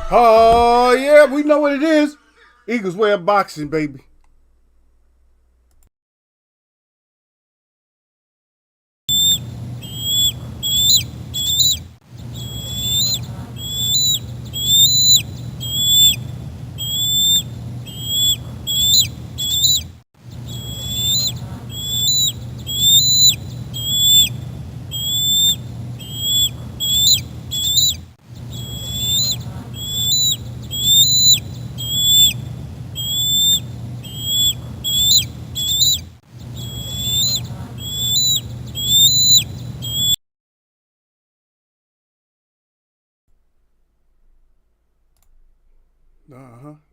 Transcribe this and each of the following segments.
Oh, yeah, we know what it is. Eagles wear boxing, baby.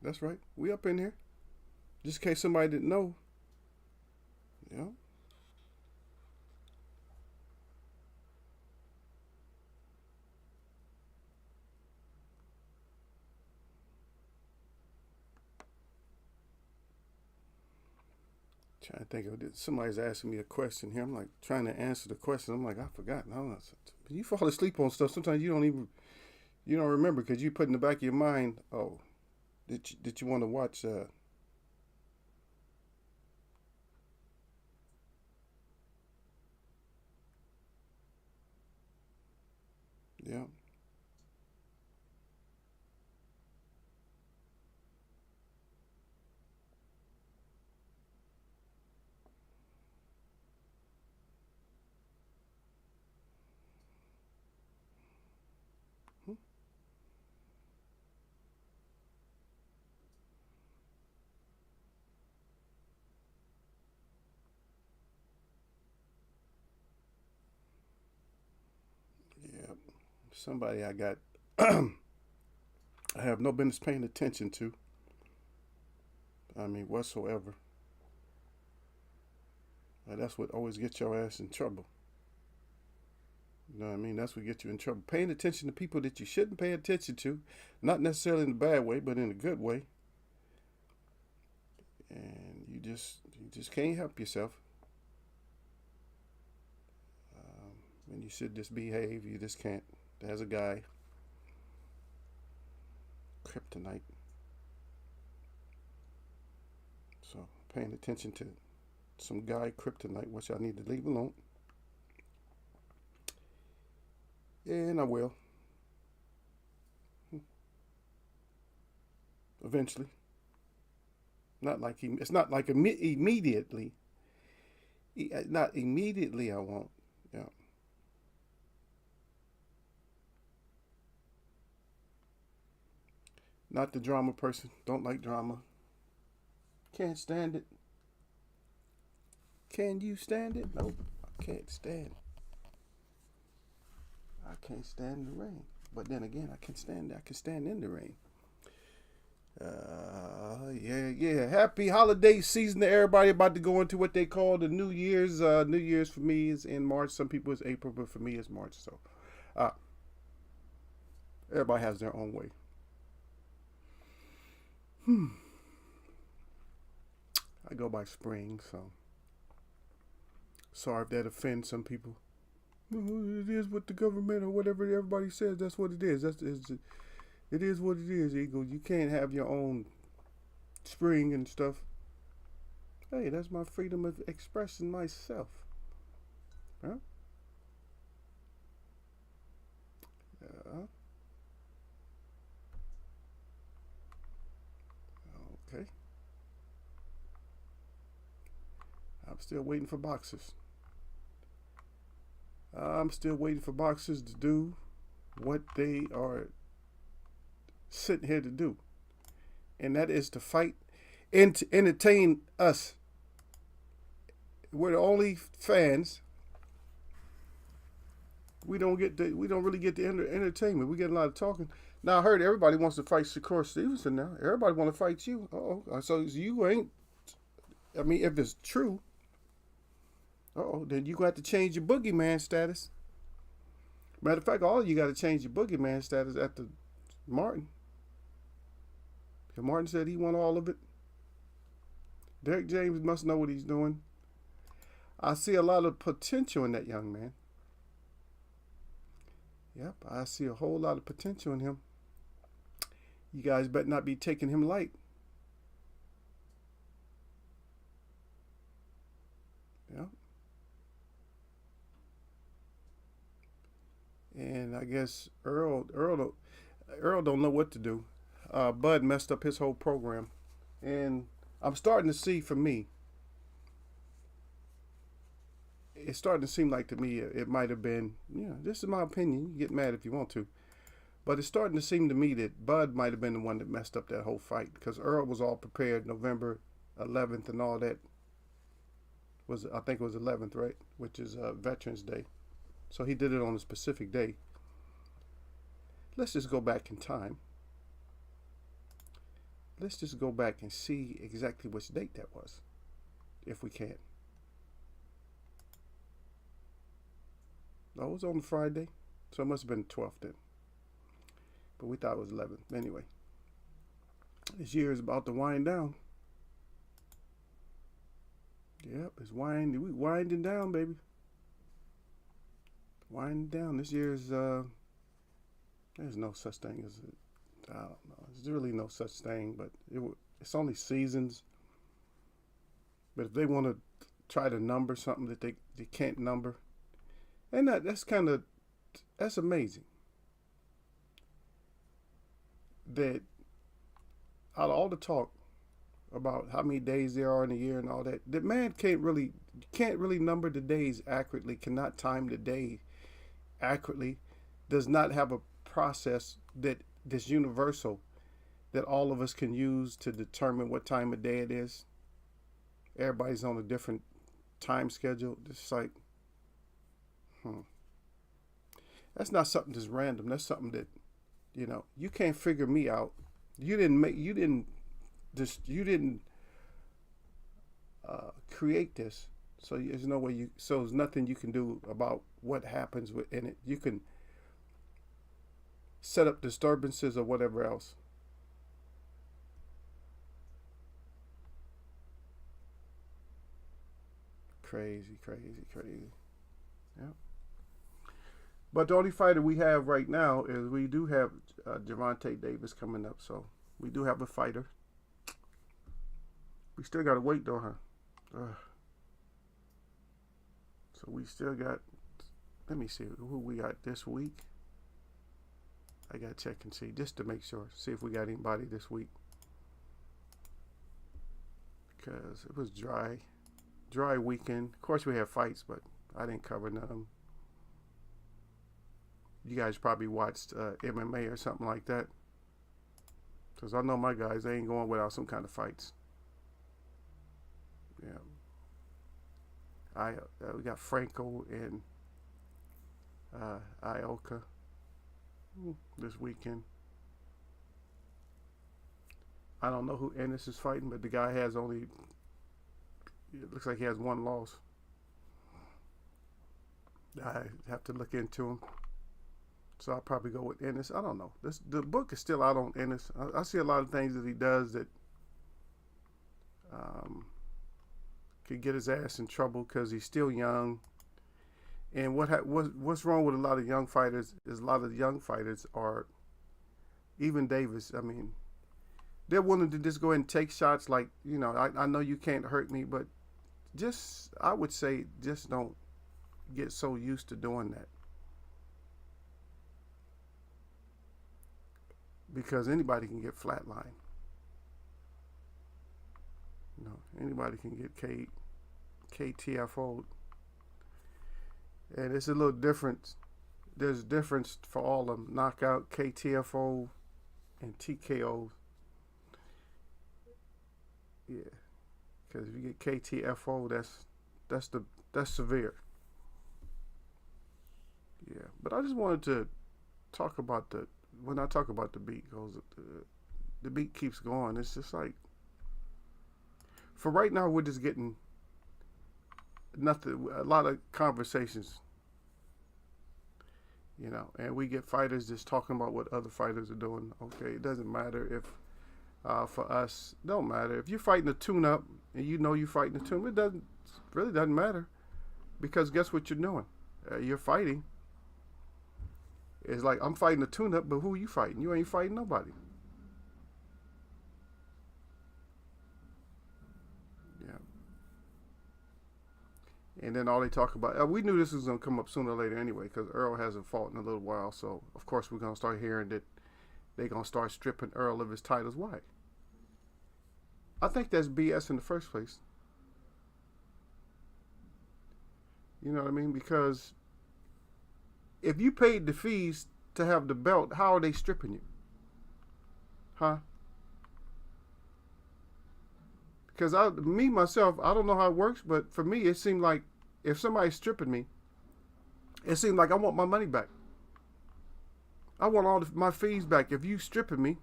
That's right. We up in here. Just in case somebody didn't know. Yeah. Trying to think of it. Somebody's asking me a question here. I'm like trying to answer the question. I'm like, I forgot. No, you fall asleep on stuff. Sometimes you don't remember because you put in the back of your mind. Oh, did you want to watch? Yeah. Hmm. Yeah. Somebody I got. I have no business paying attention to. I mean, whatsoever. That's what always gets your ass in trouble. You know what I mean? That's what gets you in trouble. Paying attention to people that you shouldn't pay attention to, not necessarily in a bad way, but in a good way. And you just can't help yourself. And you should just behave. You just can't. There's a guy, kryptonite. So paying attention to some guy kryptonite, which I need to leave alone. And I will eventually. Not like he. It's not like immediately. Not immediately. I won't. Yeah. Not the drama person. Don't like drama. Can't stand it. Can you stand it? Nope. I can't stand. I can't stand the rain. But then again, I can stand. I can stand in the rain. Yeah, yeah. Happy holiday season to everybody. About to go into what they call the New Year's. New Year's for me is in March. Some people it's April, but for me it's March. So, uh, everybody has their own way. Hmm. I go by spring, so sorry if that offends some people. It is what the government or whatever everybody says. That's what it is. It is what it is, Eagle. You can't have your own spring and stuff. Hey, that's my freedom of expressing myself. Huh? Uh, okay. I'm still waiting for boxers. I'm still waiting for boxers to do what they are sent here to do, and that is to fight and to entertain us. We're the only fans. We don't really get the entertainment. We get a lot of talking. Now I heard everybody wants to fight Shakur Stevenson now. Everybody want to fight you. Oh, so you ain't. I mean, if it's true, oh, then you got to change your boogeyman status. Matter of fact, all you got to change your boogeyman status after Martin. If Martin said he want all of it, Derek James must know what he's doing. I see a lot of potential in that young man. Yep, I see a whole lot of potential in him. You guys better not be taking him light. Yeah. And I guess Earl don't know what to do. Bud messed up his whole program, and I'm starting to see, for me, it's starting to seem like to me it might have been, this is my opinion. You get mad if you want to, but it's starting to seem to me that Bud might have been the one that messed up that whole fight, because Earl was all prepared November 11th and all that. I think it was 11th, right? Which is Veterans Day. So he did it on a specific day. Let's just go back in time. Let's just go back and see exactly which date that was, if we can. Oh, it was on Friday, so it must have been 12th then. But we thought it was 11th. Anyway, this year is about to wind down. Yep, it's we winding down, baby. Winding down. This year's there's no such thing as I don't know. There's really no such thing, but it's only seasons. But if they want to try to number something that they can't number, and that's amazing. That out of all the talk about how many days there are in a year and all that, that man can't really number the days accurately, cannot time the day accurately, does not have a process that's universal that all of us can use to determine what time of day it is. Everybody's on a different time schedule. It's like, that's not something that's random. That's something that, you can't figure me out. You didn't create this. So there's no way so there's nothing you can do about what happens within it. You can set up disturbances or whatever else. Crazy. Yeah. But the only fighter we have right now is we do have Gervonta Davis coming up. So we do have a fighter. We still got to wait though, huh? So we still got, let me see who we got this week. I got to check and see just to make sure. See if we got anybody this week. Because it was dry weekend. Of course we had fights, but I didn't cover none of them. You guys probably watched MMA or something like that. Because I know my guys, they ain't going without some kind of fights. Yeah. We got Franco and Ioka this weekend. I don't know who Ennis is fighting, but the guy has only, it looks like he has one loss. I have to look into him. So I'll probably go with Ennis. I don't know. The book is still out on Ennis. I see a lot of things that he does that could get his ass in trouble because he's still young. And what's wrong with a lot of young fighters is a lot of young fighters are, even Davis, I mean, they're willing to just go ahead and take shots like, I know you can't hurt me, but I would say just don't get so used to doing that. Because anybody can get flatlined. Anybody can get KTFO'd. And it's a little different. There's a difference for all of them. Knockout, KTFO, and TKO. Yeah. Because if you get KTFO, that's severe. Yeah. But I just wanted to talk about when I talk about the beat, because the beat keeps going. It's just like, for right now, we're just getting nothing, a lot of conversations, and we get fighters just talking about what other fighters are doing. Okay, it doesn't matter if, for us, don't matter. If you're fighting a tune-up and you're fighting a tune-up, it really doesn't matter, because guess what you're doing? You're fighting. It's like, I'm fighting a tune-up, but who are you fighting? You ain't fighting nobody. And then all they talk about, we knew this was going to come up sooner or later anyway, because Earl hasn't fought in a little while. So, of course, we're going to start hearing that they're going to start stripping Earl of his titles. Why? I think that's BS in the first place. You know what I mean? Because if you paid the fees to have the belt, how are they stripping you? Huh? Because myself, I don't know how it works, but for me, it seemed like if somebody's stripping me, it seemed like I want my money back. I want all my fees back. If you stripping me,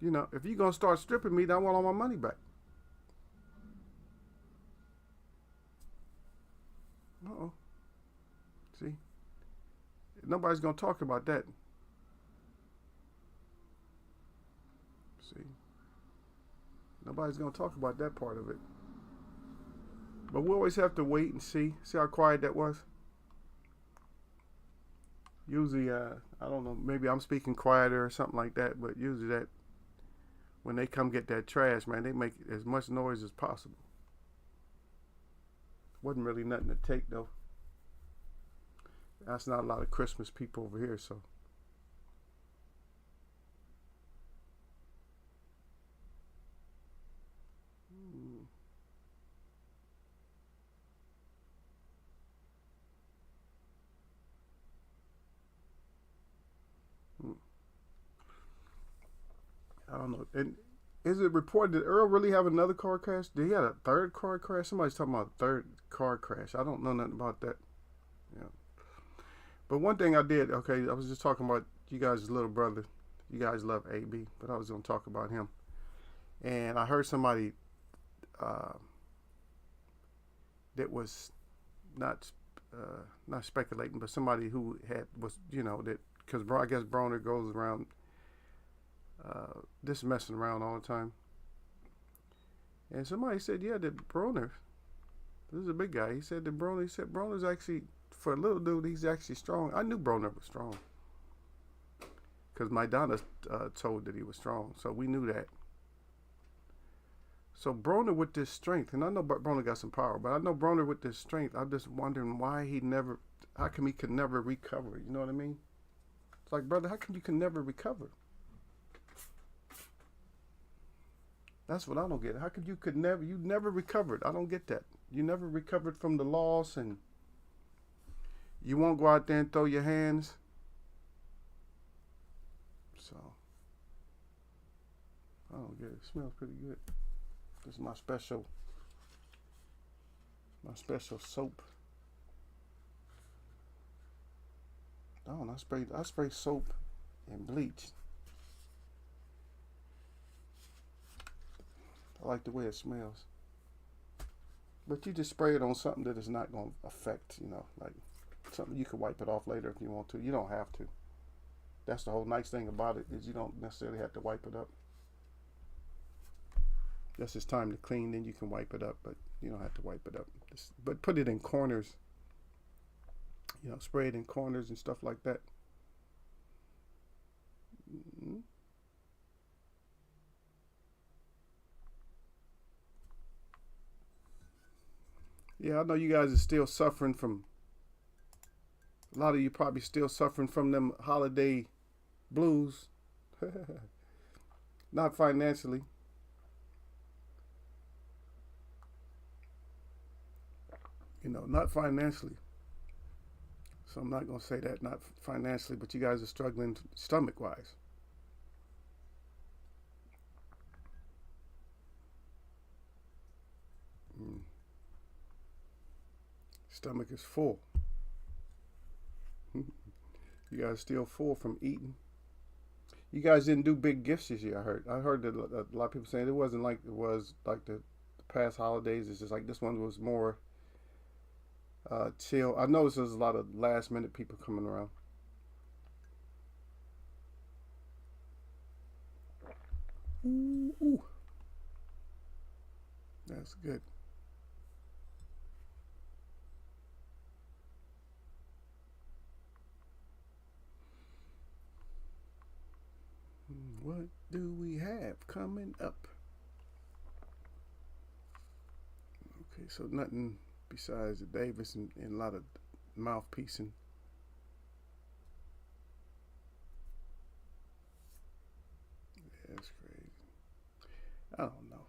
you know, if you're going to start stripping me, then I want all my money back. Uh-oh. See? Nobody's going to talk about that. See? Nobody's going to talk about that part of it. But we always have to wait and see. See how quiet that was? Usually, I don't know, maybe I'm speaking quieter or something like that, but usually that, when they come get that trash, man, they make as much noise as possible. Wasn't really nothing to take, though. That's not a lot of Christmas people over here, so. I don't know. And is it reported that Earl really have another car crash? Did he have a third car crash? Somebody's talking about a third car crash. I don't know nothing about that. Yeah. But one thing I did, okay, I was just talking about you guys' little brother. You guys love AB, but I was going to talk about him. And I heard somebody that was not speculating, but somebody who was, you know, that, because I guess Broner goes around just messing around all the time. And somebody said, yeah, that Broner, this is a big guy, he said that Broner's actually, for a little dude, he's actually strong. I knew Broner was strong because my Donna told that he was strong, so we knew that. So Broner with this strength, and I know Broner got some power, but I know Broner with this strength, I'm just wondering why how come he could never recover? You know what I mean? It's like, brother, how come you can never recover? That's what I don't get. How could you never recovered? I don't get that. You never recovered from the loss, and you won't go out there and throw your hands. So, I don't get it. It smells pretty good. This is my special soap. Oh, I spray soap and bleach. I like the way it smells. But you just spray it on something that is not going to affect, you know, like something you can wipe it off later if you want to. You don't have to. That's the whole nice thing about it, is you don't necessarily have to wipe it up. Yes, it's time to clean, then you can wipe it up, but you don't have to wipe it up. But put it in corners. You know, spray it in corners and stuff like that. Mm-hmm. Yeah, I know you guys are still suffering from, a lot of you probably still suffering from them holiday blues. Not financially. You know, not financially. So I'm not going to say that, not financially, but you guys are struggling stomach-wise. Stomach is full. You guys still full from eating. You guys didn't do big gifts this year, I heard. I heard that a lot of people saying it wasn't like it was like the past holidays. It's just like this one was more chill. I noticed there's a lot of last minute people coming around. Ooh. That's good. What do we have coming up? Okay, so nothing besides the Davis and a lot of mouthpiecing. Yeah, that's crazy. I don't know.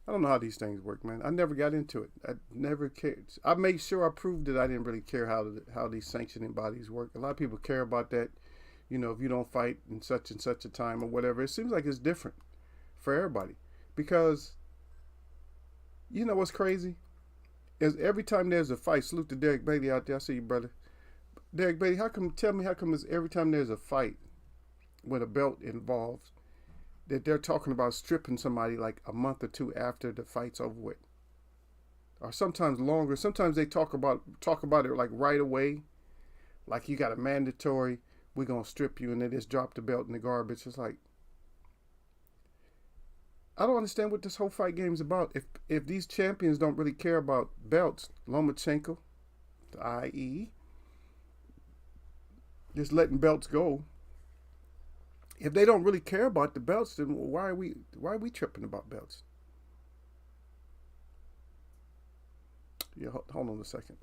I don't know how these things work, man. I never got into it. I never cared. I made sure I proved that I didn't really care how these sanctioning bodies work. A lot of people care about that. You know, if you don't fight in such and such a time or whatever, it seems like it's different for everybody. Because you know what's crazy is every time there's a fight. Salute to Derek Bailey out there. I see you, brother. Derek Bailey, how come? Tell me how come is every time there's a fight with a belt involved that they're talking about stripping somebody like a month or two after the fight's over with, or sometimes longer. Sometimes they talk about it like right away, like you got a mandatory. We're gonna strip you, and they just drop the belt in the garbage. It's like I don't understand what this whole fight game is about. If these champions don't really care about belts, Lomachenko, i.e., just letting belts go. If they don't really care about the belts, then why are we tripping about belts? Yeah, hold on a second.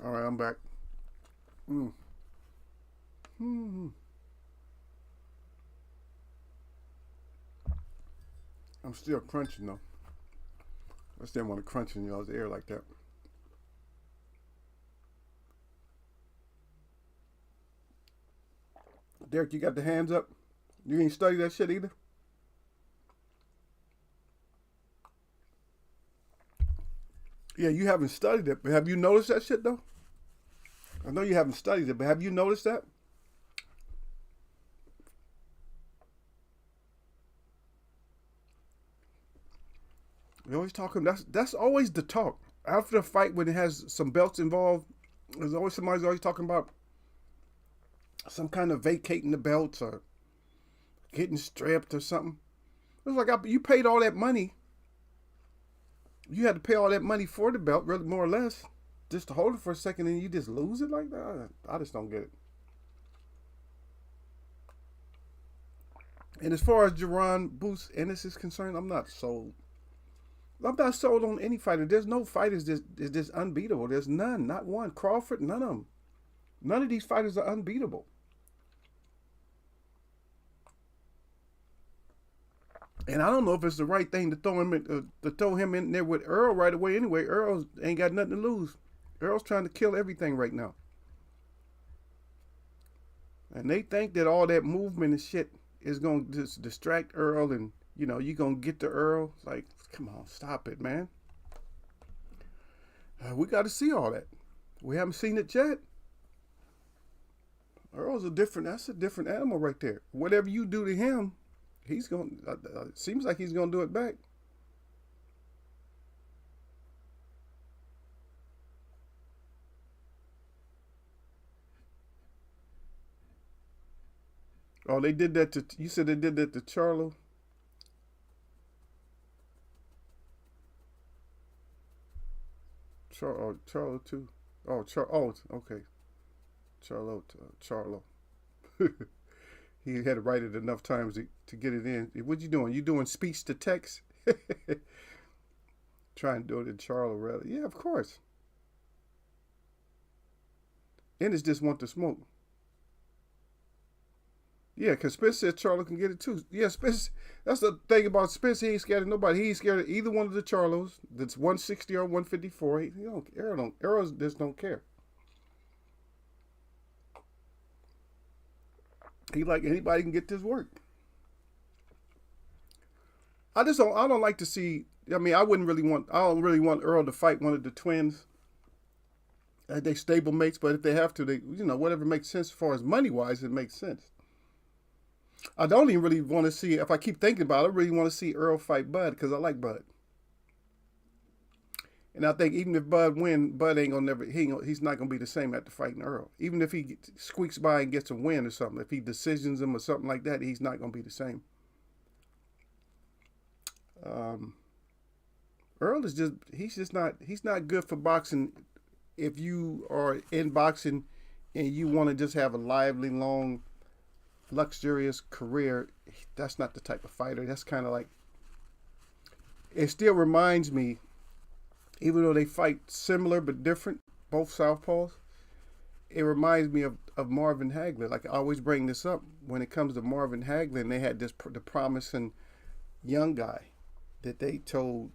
All right, I'm back. Mm. Mm. I'm still crunching though. I still want to crunch in y'all's ear like that. Derek, you got the hands up? You ain't study that shit either? Yeah, you haven't studied it, but have you noticed that shit though? I know you haven't studied it, but have you noticed that? You're always talking. That's always the talk after the fight when it has some belts involved. There's always somebody's always talking about some kind of vacating the belts or getting stripped or something. It's like you paid all that money. You had to pay all that money for the belt, really, more or less, just to hold it for a second, and you just lose it like that. I just don't get it. And as far as Jerron Booth Ennis is concerned, I'm not sold. I'm not sold on any fighter. There's no fighters that is this unbeatable. There's none, not one. Crawford, none of them. None of these fighters are unbeatable. And I don't know if it's the right thing to throw him in there with Earl right away. Anyway, Earl ain't got nothing to lose. Earl's trying to kill everything right now, and they think that all that movement and shit is gonna just distract Earl, and you gonna get to Earl. Like, come on, stop it, man. We got to see all that. We haven't seen it yet. Earl's a different. That's a different animal right there. Whatever you do to him, he's going. Seems like he's going to do it back. Oh, they did that to you. Said they did that to Charlo. Charlo too. Oh, Oh, okay. Charlo. He had to write it enough times to get it in. What you doing? You doing speech to text? Trying to do it in Charlo, rather. Yeah, of course. And it's just want to smoke. Yeah, because Spence said Charlo can get it too. Yeah, Spence. That's the thing about Spence. He ain't scared of nobody. He ain't scared of either one of the Charlos. That's 160 or 154. He don't. Arrows just don't care. He like anybody can get this work. I just don't. I don't like to see. I mean, I wouldn't really want. I don't really want Earl to fight one of the twins. They stable mates, but if they have to, they whatever makes sense as far as money wise, it makes sense. I don't even really want to see. If I keep thinking about it, I really want to see Earl fight Bud because I like Bud. And I think even if Bud win, Bud ain't gonna never. He's not gonna be the same after fighting Earl. Even if he squeaks by and gets a win or something, if he decisions him or something like that, he's not gonna be the same. Earl is just. He's just not. He's not good for boxing. If you are in boxing and you want to just have a lively, long, luxurious career, that's not the type of fighter. That's kind of like. It still reminds me. Even though they fight similar but different, both southpaws, it reminds me of Marvin Hagler. Like I always bring this up when it comes to Marvin Hagler, and they had the promising young guy that they told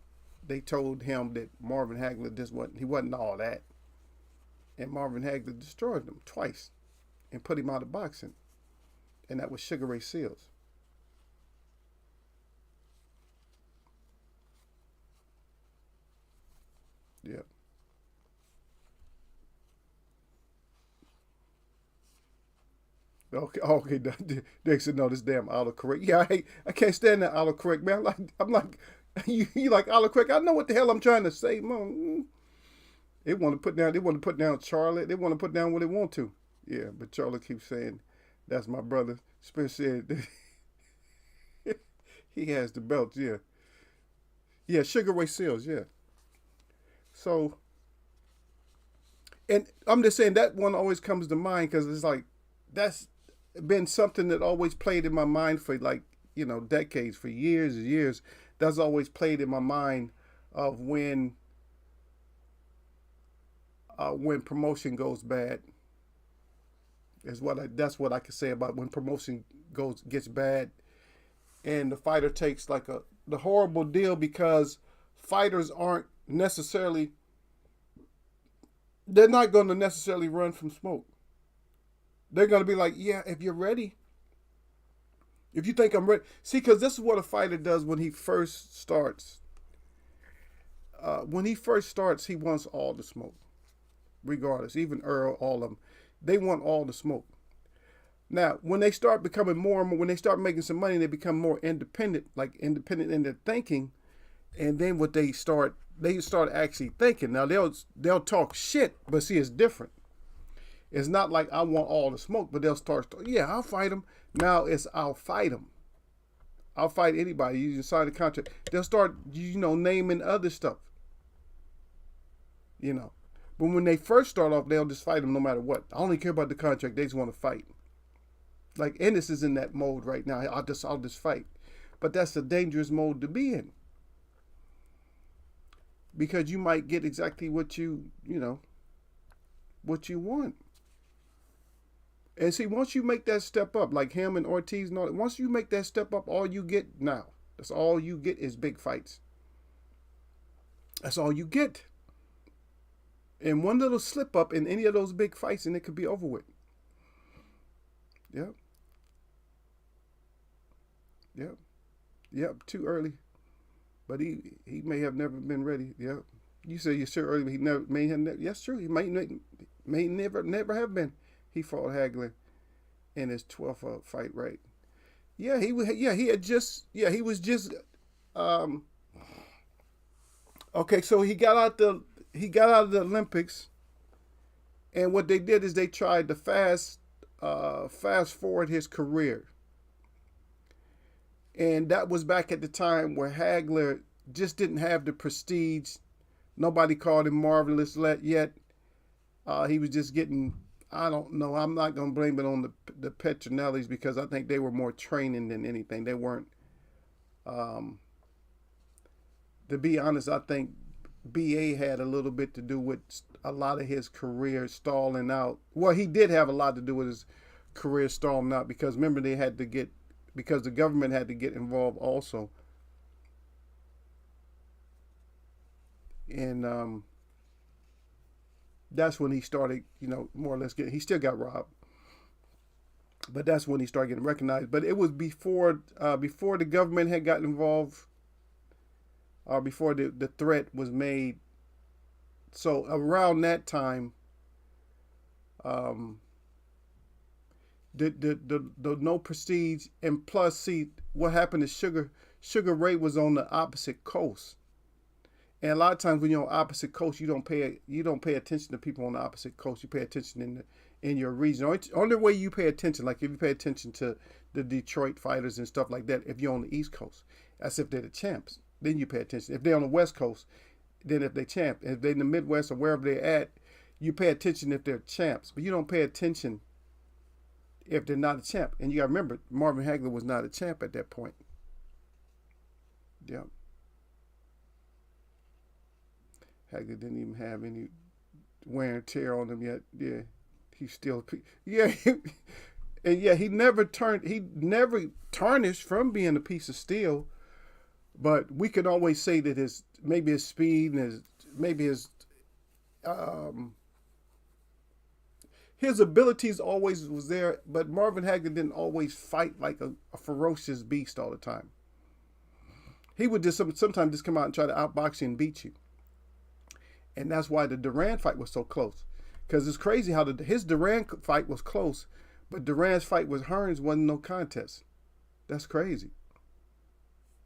him that Marvin Hagler he wasn't all that, and Marvin Hagler destroyed him twice, and put him out of boxing, and that was Sugar Ray Seals. Yeah. Okay, okay. They said no, this damn autocorrect. Yeah, I can't stand that autocorrect, man. I'm like, you like autocorrect. I know what the hell I'm trying to say, man. They want to put down. They want to put down Charlotte. They want to put down what they want to. Yeah, but Charlotte keeps saying, "That's my brother." Spence said he has the belt. Yeah, yeah. Sugar Ray Seals. Yeah. So, and I'm just saying that one always comes to mind because it's like that's been something that always played in my mind for like decades, for years and years. That's always played in my mind of when promotion goes bad. That's what I can say about when promotion gets bad, and the fighter takes like the horrible deal because fighters aren't necessarily. They're not going to necessarily run from smoke. They're going to be like, yeah, if you're ready. If you think I'm ready. See, because this is what a fighter does when he first starts. He wants all the smoke. Regardless. Even Earl, all of them. They want all the smoke. Now, when they start becoming more and more, when they start making some money, they become more independent, like independent in their thinking. And then they start actually thinking. Now, they'll talk shit, but see, it's different. It's not like I want all the smoke, but they'll start, yeah, I'll fight him. Now it's I'll fight him. I'll fight anybody. You sign a contract. They'll start, naming other stuff. But when they first start off, they'll just fight him no matter what. I only care about the contract. They just want to fight. Like Ennis is in that mode right now. I'll just fight. But that's a dangerous mode to be in. Because you might get exactly what what you want. And see, once you make that step up, like him and Ortiz and all that, once you make that step up, all you get now, that's all you get is big fights. That's all you get. And one little slip up in any of those big fights and it could be over with. Yep. Yep. Yep. Too early. But he may have never been ready. Yep. You say you're sure early, but he may have never. Yes, true. He may never have been. He fought Hagler in his 12th fight, right? Yeah, he was. Yeah, he was just. Okay, so he got out of the Olympics, and what they did is they tried to fast forward his career. And that was back at the time where Hagler just didn't have the prestige. Nobody called him marvelous yet. He was just getting, I don't know. I'm not going to blame it on the Petronellis because I think they were more training than anything. They weren't. Um, to be honest, I think BA had a little bit to do with a lot of his career stalling out. Well, he did have a lot to do with his career stalling out because remember they had to get, because the government had to get involved also. And that's when he started, more or less getting, he still got robbed. But that's when he started getting recognized. But it was before the government had gotten involved, or before the threat was made. So around that time, the no prestige, and plus, see what happened is Sugar Ray was on the opposite coast, and a lot of times when you're on the opposite coast, you don't pay attention to people on the opposite coast. You pay attention in your region. Only way you pay attention, like if you pay attention to the Detroit fighters and stuff like that, if you're on the East Coast, that's if they're the champs. Then you pay attention. If they're on the West Coast, then if they're champ. If they're in the Midwest or wherever they're at, you pay attention if they're champs. But you don't pay attention if they're not a champ. And you got to remember, Marvin Hagler was not a champ at that point. Yeah. Hagler didn't even have any wear and tear on him yet. Yeah. He's still, yeah. And yeah, he never tarnished from being a piece of steel. But we can always say that his speed and his abilities always was there. But Marvin Hagler didn't always fight like a ferocious beast all the time. He would just sometimes just come out and try to outbox you and beat you. And that's why the Duran fight was so close. Because it's crazy how his Duran fight was close, but Duran's fight with Hearns wasn't no contest. That's crazy.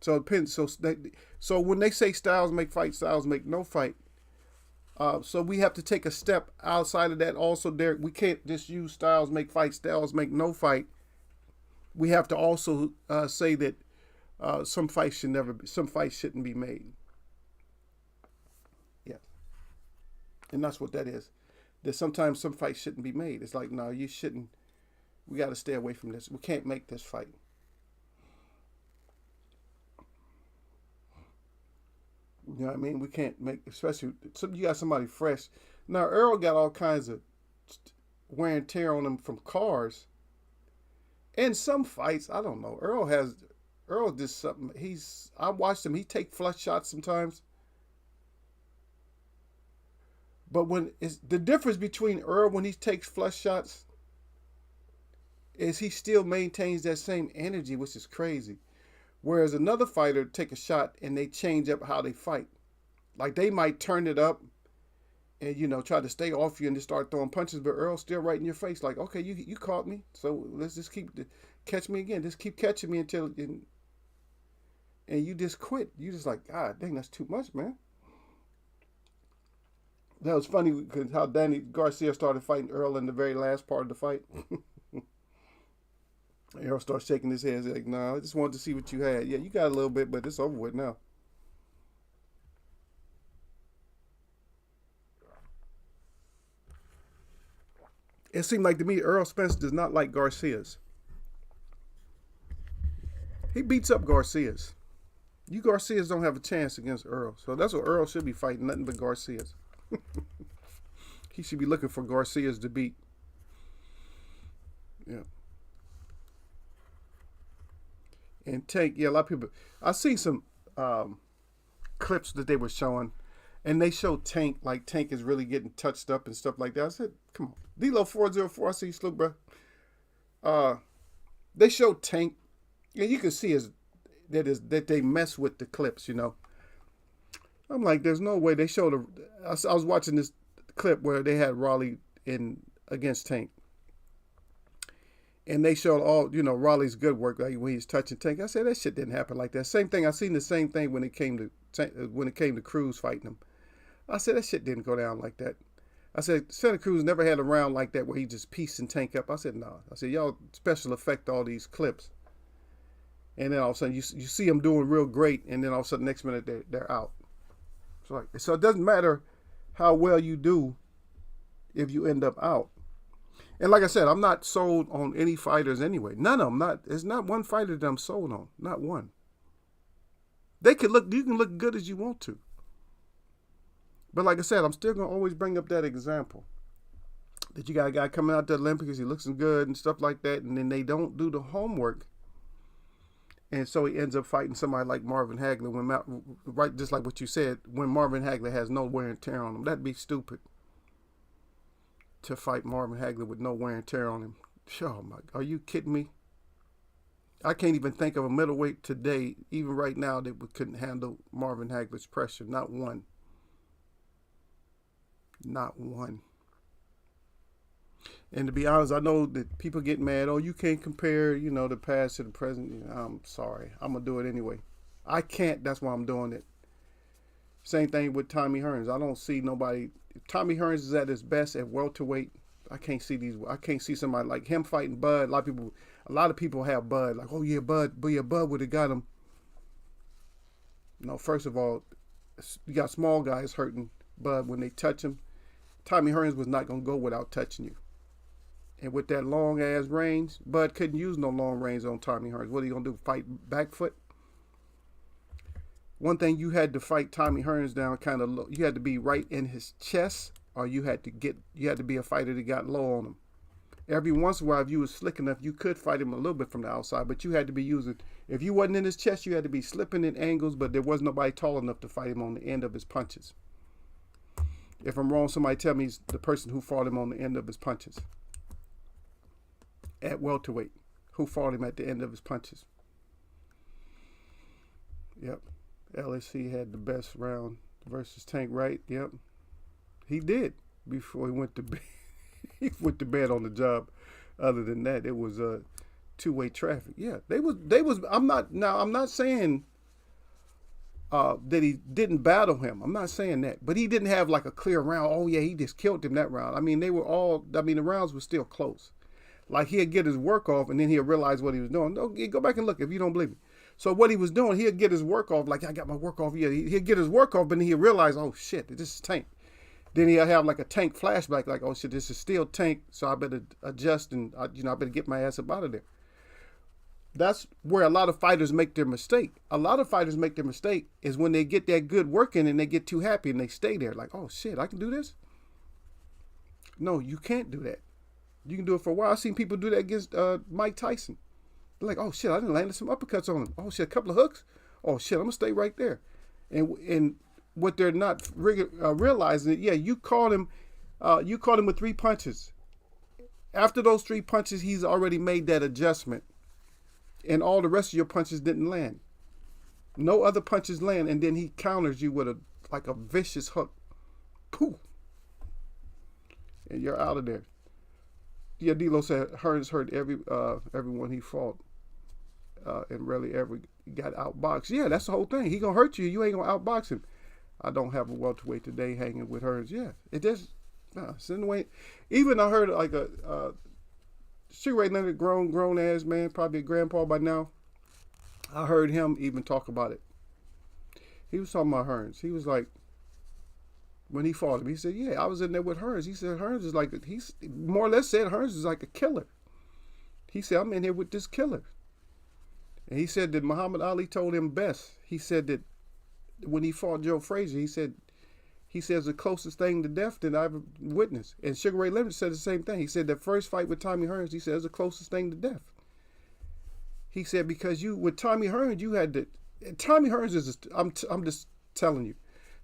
So it depends. So when they say styles make fight, styles make no fight. So we have to take a step outside of that. Also, there we can't just use styles make fight, styles make no fight. We have to also say that some fights shouldn't be made. Yeah, and that's what that is. That sometimes some fights shouldn't be made. It's like, no, you shouldn't. We got to stay away from this. We can't make this fight. You know what I mean? We can't make, especially, you got somebody fresh. Now, Earl got all kinds of wear and tear on him from cars. In some fights, I don't know. Earl did something. I watched him. He take flush shots sometimes. But the difference between Earl when he takes flush shots is he still maintains that same energy, which is crazy. Whereas another fighter take a shot and they change up how they fight. Like they might turn it up and, try to stay off you and just start throwing punches. But Earl's still right in your face like, okay, you caught me. So let's just catch me again. Just keep catching me until, and you just quit. You just like, God dang, that's too much, man. That was funny because how Danny Garcia started fighting Earl in the very last part of the fight. Earl starts shaking his head. He's like, "Nah, I just wanted to see what you had. Yeah, you got a little bit, but it's over with now." It seemed like to me Earl Spence does not like Garcias. He beats up Garcias. You Garcias don't have a chance against Earl. So that's what Earl should be fighting, nothing but Garcias. He should be looking for Garcias to beat. Yeah. And Tank, yeah, a lot of people. I seen some clips that they were showing, and they showed Tank, like Tank is really getting touched up and stuff like that. I said, come on. D-Lo 404, I see you, Sloop, bro. They showed Tank, and you can see that they mess with the clips, I'm like, there's no way. They showed I was watching this clip where they had Raleigh against Tank. And they showed all, Raleigh's good work, like when he's touching Tank. I said that shit didn't happen like that. Same thing. I seen the same thing when it came to Cruz fighting him. I said that shit didn't go down like that. I said Santa Cruz never had a round like that where he just piecing Tank up. I said no. I said y'all special effect all these clips. and then all of a sudden you see them doing real great, and then all of a sudden next minute they're out. So it doesn't matter how well you do if you end up out. And like I said, I'm not sold on any fighters anyway. None of them. There's not one fighter that I'm sold on. Not one. You can look good as you want to. But like I said, I'm still going to always bring up that example. That you got a guy coming out the Olympics, he looks good and stuff like that, and then they don't do the homework. And so he ends up fighting somebody like Marvin Hagler, right, just like what you said, when Marvin Hagler has no wear and tear on him. That'd be stupid to fight Marvin Hagler with no wear and tear on him. Oh my, are you kidding me? I can't even think of a middleweight today, even right now, that couldn't handle Marvin Hagler's pressure. Not one. Not one. And to be honest, I know that people get mad. Oh, you can't compare, the past to the present. I'm sorry. I'm going to do it anyway. I can't. That's why I'm doing it. Same thing with Tommy Hearns. I don't see nobody. If Tommy Hearns is at his best at welterweight, I can't see somebody like him fighting Bud. A lot of people have Bud. Like, oh yeah, Bud would have got him. No, first of all, you got small guys hurting Bud when they touch him. Tommy Hearns was not going to go without touching you. And with that long ass range, Bud couldn't use no long range on Tommy Hearns. What are you going to do? Fight back foot? One thing, you had to fight Tommy Hearns down kind of low. You had to be right in his chest, or you had to be a fighter that got low on him. Every once in a while, if you was slick enough, you could fight him a little bit from the outside, but you had to be using, if you wasn't in his chest, you had to be slipping in angles, but there was nobody tall enough to fight him on the end of his punches. If I'm wrong, somebody tell me he's the person who fought him on the end of his punches. At welterweight, who fought him at the end of his punches. Yep. LSC had the best round versus Tank, right? Yep. He did before he went to bed. He went to bed on the job. Other than that, it was two-way traffic. Yeah, they was. I'm not saying that he didn't battle him. I'm not saying that, but he didn't have like a clear round. Oh yeah, he just killed him that round. I mean, the rounds were still close. Like, he'd get his work off, and then he'd realize what he was doing. No, go back and look if you don't believe me. So what he was doing, he'd get his work off. Like, I got my work off. Yeah, he'd get his work off, but then he'd realize, oh shit, this is Tank. Then he'll have like a Tank flashback, like, oh shit, this is still Tank, so I better adjust and I better get my ass up out of there. That's where a lot of fighters make their mistake. A lot of fighters make their mistake is when they get that good work in and they get too happy and they stay there. Like, oh shit, I can do this? No, you can't do that. You can do it for a while. I've seen people do that against Mike Tyson. They're like, oh shit, I done landed some uppercuts on him. Oh shit, a couple of hooks. Oh shit, I'm gonna stay right there. And what they're not realizing, yeah, you caught him with 3 punches. After those 3 punches, he's already made that adjustment, and all the rest of your punches didn't land. No other punches land, and then he counters you with a vicious hook. Poof. And you're out of there. Yeah, D'Lo said Hearns hurt everyone he fought and rarely ever got outboxed. Yeah, that's the whole thing. He gonna hurt you. You ain't gonna outbox him. I don't have a welterweight today hanging with Hearns. Yeah, it just it's in the way. Even I heard like a Sugar Ray Leonard, grown ass man, probably a grandpa by now. I heard him even talk about it. He was talking about Hearns. He was like, when he fought him, he said, yeah, I was in there with Hearns. He said, Hearns is like, he's more or less said Hearns is like a killer. He said, I'm in here with this killer. And he said that Muhammad Ali told him best. He said that when he fought Joe Frazier, he says the closest thing to death that I've ever witnessed. And Sugar Ray Leonard said the same thing. He said that first fight with Tommy Hearns, he said, is the closest thing to death. He said, because with Tommy Hearns, you had to, Tommy Hearns is, I'm just telling you,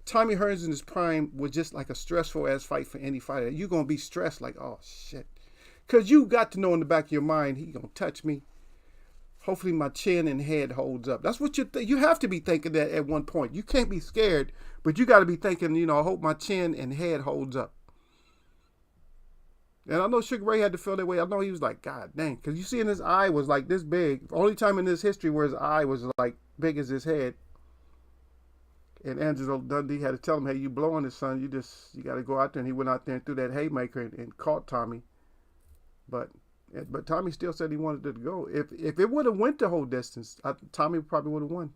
Tommy Hearns in his prime was just like a stressful ass fight for any fighter. You're going to be stressed like, oh shit. Because you got to know in the back of your mind, he going to touch me. Hopefully my chin and head holds up. That's what you have to be thinking that at one point. You can't be scared, but you got to be thinking, I hope my chin and head holds up. And I know Sugar Ray had to feel that way. I know he was like, God dang. Because you see in his eye was like this big. Only time in this history where his eye was like big as his head. And Angelo Dundee had to tell him, hey, you blowing this, son. You got to go out there. And he went out there and threw that haymaker and caught Tommy. But But Tommy still said he wanted it to go. If it would have went the whole distance, Tommy probably would have won.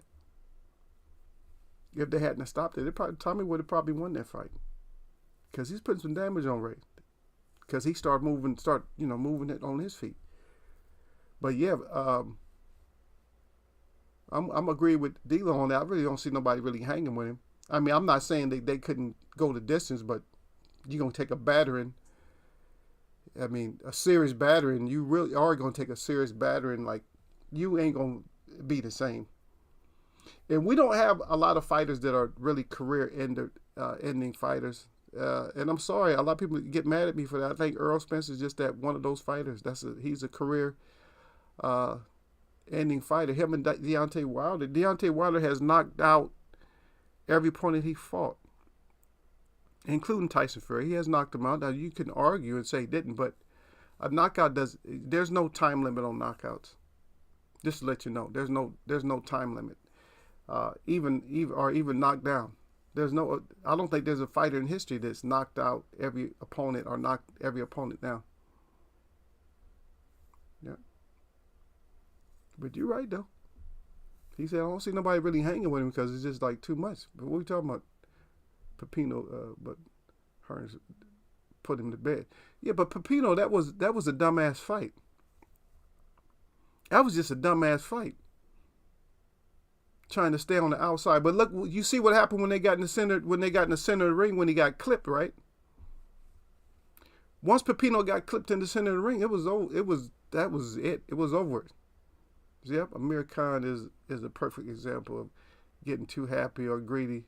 If they hadn't stopped it, Tommy would have probably won that fight. Because he's putting some damage on Ray. Because he started moving it on his feet. But yeah, I'm agreeing with D'Lo on that. I really don't see nobody really hanging with him. I mean, I'm not saying they couldn't go the distance, but you're gonna take a battering. I mean, a serious battering. You really are gonna take a serious battering. Like, you ain't gonna be the same. And we don't have a lot of fighters that are really career ending fighters. And I'm sorry, a lot of people get mad at me for that. I think Earl Spence is just that one of those fighters. He's a career ending fighter. Him and Deontay Wilder. Deontay Wilder has knocked out every opponent he fought, including Tyson Fury. He has knocked him out. Now, you can argue and say he didn't, but a knockout there's no time limit on knockouts. Just to let you know, there's no time limit. Even knocked down. I don't think there's a fighter in history that's knocked out every opponent or knocked every opponent down. Yeah. But you're right, though. He said, I don't see nobody really hanging with him because it's just like too much. But what are we talking about? Pepino, but Hearns put him to bed. Yeah, but Pepino, that was a dumbass fight. That was just a dumbass fight. Trying to stay on the outside. But look, you see what happened when they got in the center of the ring when he got clipped, right? Once Pepino got clipped in the center of the ring, that was it. It was over. Yep, Amir Khan is a perfect example of getting too happy or greedy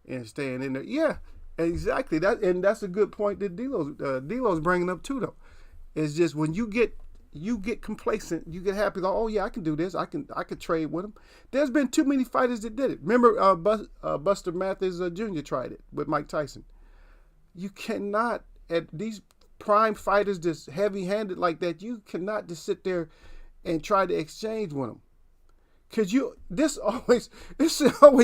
and staying in there. Yeah, exactly. That's a good point that D'Lo's bringing up too, though. It's just when you get complacent, you get happy. Like, oh yeah, I can do this. I could trade with him. There's been too many fighters that did it. Remember, Buster Mathis Jr. tried it with Mike Tyson. You cannot, at these prime fighters that's heavy-handed like that, you cannot just sit there and try to exchange with them. Cause this always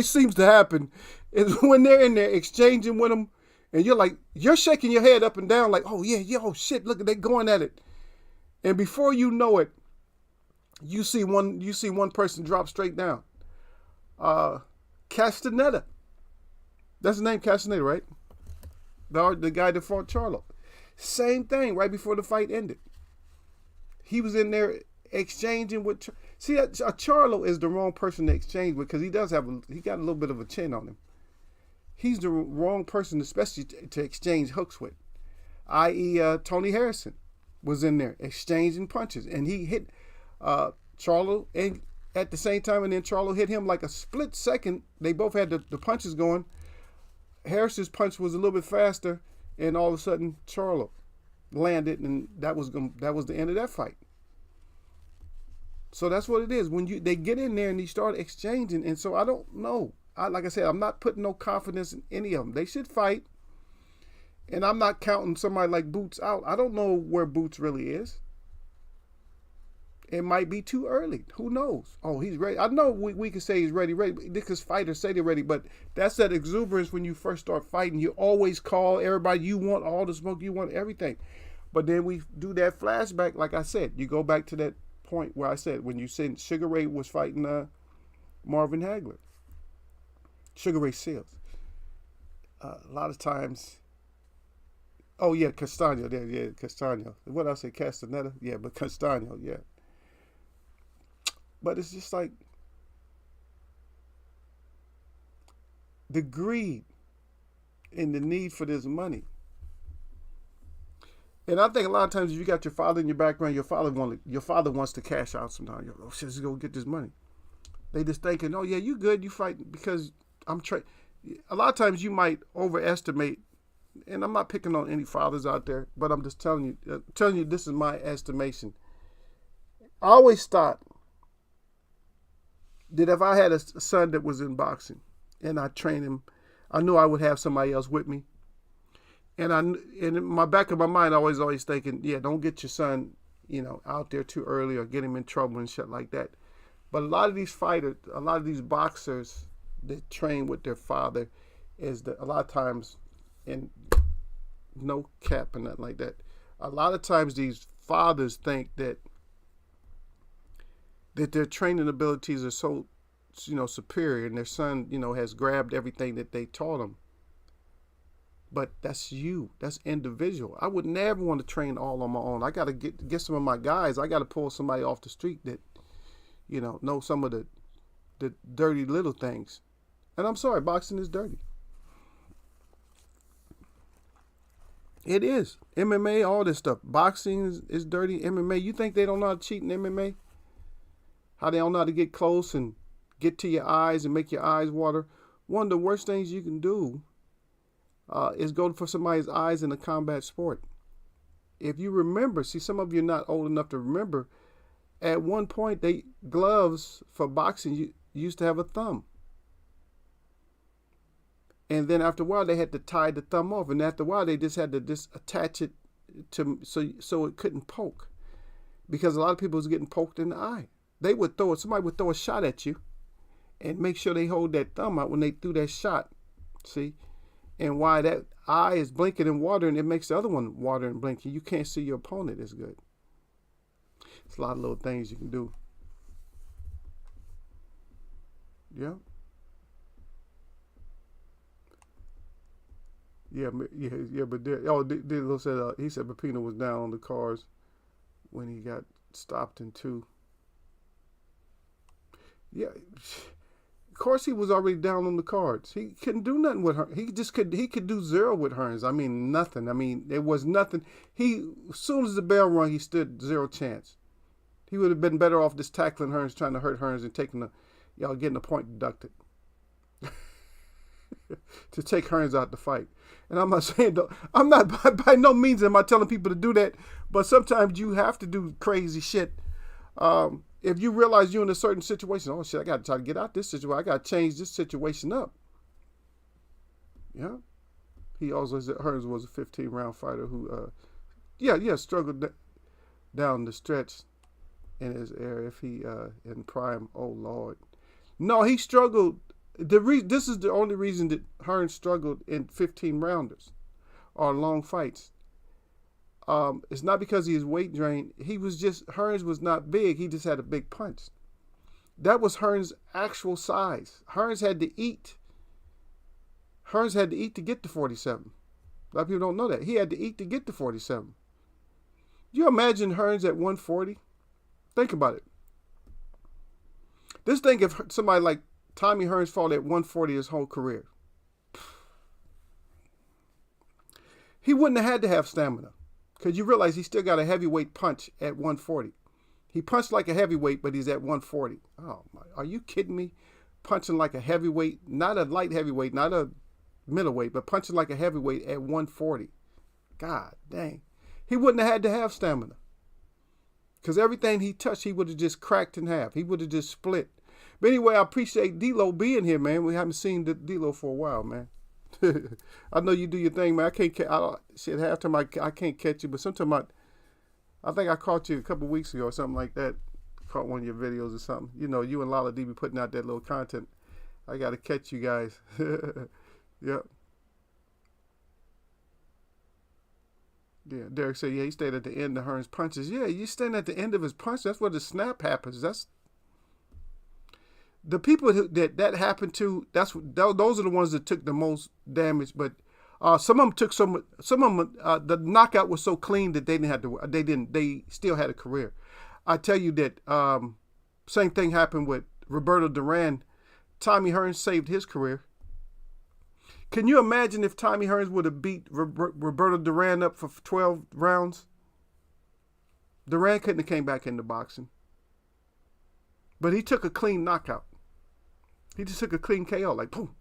seems to happen is when they're in there exchanging with them, and you're shaking your head up and down like, oh yeah, oh shit, look, they're going at it. And before you know it, you see one person drop straight down. Castaneda. That's his name, Castaneda, right? The guy that fought Charlo. Same thing right before the fight ended. He was in there exchanging with... See, Charlo is the wrong person to exchange with because he got a little bit of a chin on him. He's the wrong person, especially to exchange hooks with, i.e. Tony Harrison was in there exchanging punches, and he hit Charlo and at the same time, and then Charlo hit him like a split second. They both had the punches going. Harrison's punch was a little bit faster, and all of a sudden Charlo landed, and that was the end of that fight. So that's what it is when they get in there and they start exchanging. And so I don't know. Like I said, I'm not putting no confidence in any of them. They should fight. And I'm not counting somebody like Boots out. I don't know where Boots really is. It might be too early. Who knows? Oh, he's ready. I know we can say he's ready because fighters say they're ready, but that's that exuberance when you first start fighting. You always call everybody. You want all the smoke. You want everything. But then we do that flashback. Like I said, you go back to that point where I said when you said Sugar Ray was fighting Marvin Hagler. Sugar Ray Seals. A lot of times... Oh, yeah, Castaño. Yeah, Castaño. What I say, Castaneda? Yeah, but Castaño, yeah. But it's just like the greed and the need for this money. And I think a lot of times if you got your father in your background, your father wants to cash out sometimes. You're like, oh, shit, just go get this money. They just thinking, oh, yeah, you good. You fight because I'm trying. A lot of times you might overestimate. And I'm not picking on any fathers out there, but I'm just telling you this is my estimation. I always thought that if I had a son that was in boxing and I trained him, I knew I would have somebody else with me. And in my back of my mind, I was always thinking, yeah, don't get your son, out there too early or get him in trouble and shit like that. But a lot of these fighters, a lot of these boxers that train with their father is that a lot of times, and no cap and nothing like that, a lot of times these fathers think that their training abilities are so, superior, and their son, has grabbed everything that they taught him. But that's you. That's individual. I would never want to train all on my own. I got to get some of my guys. I got to pull somebody off the street that, know some of the dirty little things. And I'm sorry, boxing is dirty. It is. MMA, all this stuff. Boxing is dirty. MMA, you think they don't know how to cheat in MMA? How they don't know how to get close and get to your eyes and make your eyes water? One of the worst things you can do is go for somebody's eyes in a combat sport. If you remember, see, some of you are not old enough to remember, at one point, gloves for boxing you used to have a thumb. And then after a while, they had to tie the thumb off. And after a while, they just had to attach it to so it couldn't poke. Because a lot of people was getting poked in the eye. Somebody would throw a shot at you and make sure they hold that thumb out when they threw that shot. See? And why that eye is blinking and watering, it makes the other one water and blinking. You can't see your opponent as good. It's a lot of little things you can do. Yeah. Yeah, but Dilo said he said Pepino was down on the cars when he got stopped in 2. Yeah, of course he was already down on the cards. He couldn't do nothing with her. He could do 0 with Hearns. I mean, nothing. I mean, there was nothing. As soon as the bell rung, he stood 0 chance. He would have been better off just tackling Hearns, trying to hurt Hearns, and getting a point deducted to take Hearns out the fight. And I'm not saying, I'm not, by no means am I telling people to do that, but sometimes you have to do crazy shit. If you realize you're in a certain situation, oh shit, I got to try to get out this situation. I got to change this situation up. Yeah. He also said Hearns was a 15-round fighter who, struggled down the stretch in his era. If he in prime, oh Lord, no, he struggled. This is the only reason that Hearns struggled in 15-rounders or long fights. It's not because he is weight drained. Hearns was not big. He just had a big punch. That was Hearns' actual size. Hearns had to eat. Hearns had to eat to get to 47. A lot of people don't know that. He had to eat to get to 47. You imagine Hearns at 140? Think about it. Just think if somebody like Tommy Hearns fought at 140 his whole career. He wouldn't have had to have stamina. Because you realize he still got a heavyweight punch at 140. He punched like a heavyweight, but he's at 140. Oh my, are you kidding me? Punching like a heavyweight, not a light heavyweight, not a middleweight, but punching like a heavyweight at 140. God dang. He wouldn't have had to have stamina. Because everything he touched, he would have just cracked in half. He would have just split. But anyway, I appreciate Dilo being here, man. We haven't seen Dilo for a while, man. I know you do your thing, man. Halftime I can't catch you, but sometimes I think I caught you a couple weeks ago or something like that. Caught one of your videos or something. You and Lala D be putting out that little content. I got to catch you guys. Yep. Yeah, Derek said, he stayed at the end of Hearns' punches. Yeah, you stand at the end of his punch. That's where the snap happens. That's the people that happened to. Those are the ones that took the most damage. But some of them took some of them. The knockout was so clean that they didn't have to. They still had a career. I tell you that same thing happened with Roberto Duran. Tommy Hearns saved his career. Can you imagine if Tommy Hearns would have beat Roberto Duran up for 12 rounds? Duran couldn't have came back into boxing. But he took a clean knockout. He just took a clean KO, like boom.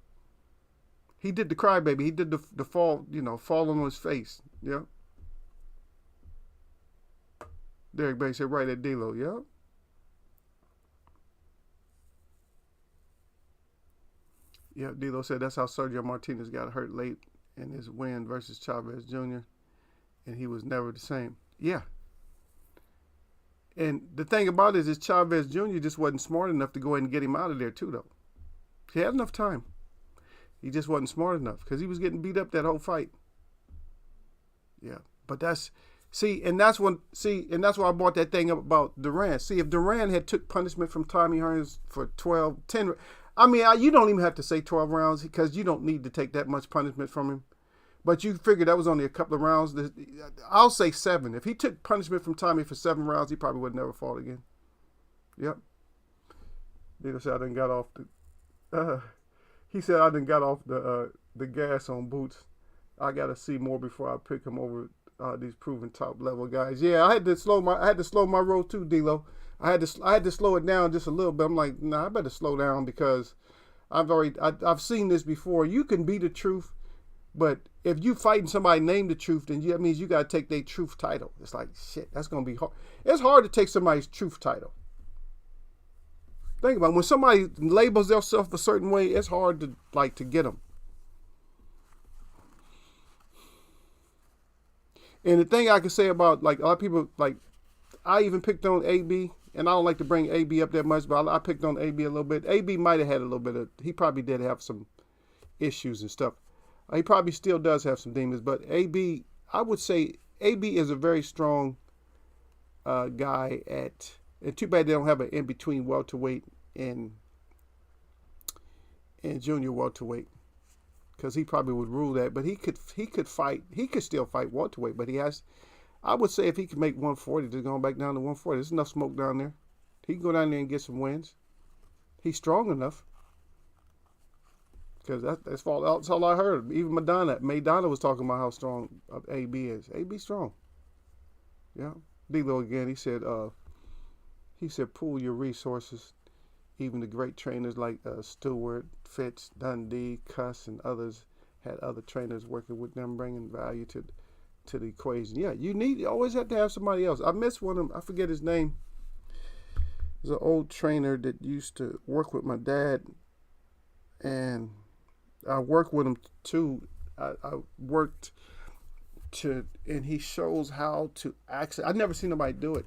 He did the crybaby. He did the fall, falling on his face. Yeah. Derek Bay said right at D'Lo. Yeah. Yeah, D'Lo said that's how Sergio Martinez got hurt late in his win versus Chavez Jr. And he was never the same. Yeah. And the thing about it is Chavez Jr. just wasn't smart enough to go ahead and get him out of there too, though. He had enough time. He just wasn't smart enough because he was getting beat up that whole fight. Yeah, but and that's why I brought that thing up about Duran. See, if Duran had took punishment from Tommy Hearns for 10, I mean, you don't even have to say 12 rounds because you don't need to take that much punishment from him. But you figure that was only a couple of rounds. I'll say 7. If he took punishment from Tommy for 7 rounds, he probably would never fought again. Yep. He said I done got off the gas on Boots. I got to see more before I pick him over these proven top level guys. Yeah, I had to slow my roll too, D-Lo. I had to slow it down just a little bit. I'm like, nah, I better slow down because I've seen this before. You can be the truth, but if you fighting somebody named the truth, then that means you got to take their truth title. It's like, shit, that's going to be hard. It's hard to take somebody's truth title. Think about it. When somebody labels themselves a certain way, it's hard to get them. And the thing I can say about, like, a lot of people, like, I even picked on AB, and I don't like to bring AB up that much, but I picked on AB a little bit. AB might have had a little bit of, he probably did have some issues and stuff. He probably still does have some demons, but AB, I would say AB is a very strong guy and too bad they don't have an in-between welterweight and junior welterweight, because he probably would rule that. But he could still fight welterweight, but I would say if he could make 140, just going back down to 140, there's enough smoke down there. He can go down there and get some wins. He's strong enough. Because that's all I heard. Even Maidana was talking about how strong AB is. AB strong. Yeah. D-Lo again, he said pool your resources. Even the great trainers like Stewart, Fitz, Dundee, Cuss, and others had other trainers working with them, bringing value to the equation. Yeah, you always have to have somebody else. I miss one of them. I forget his name. There's an old trainer that used to work with my dad, and I worked with him too. I worked and he shows how to access. I've never seen nobody do it.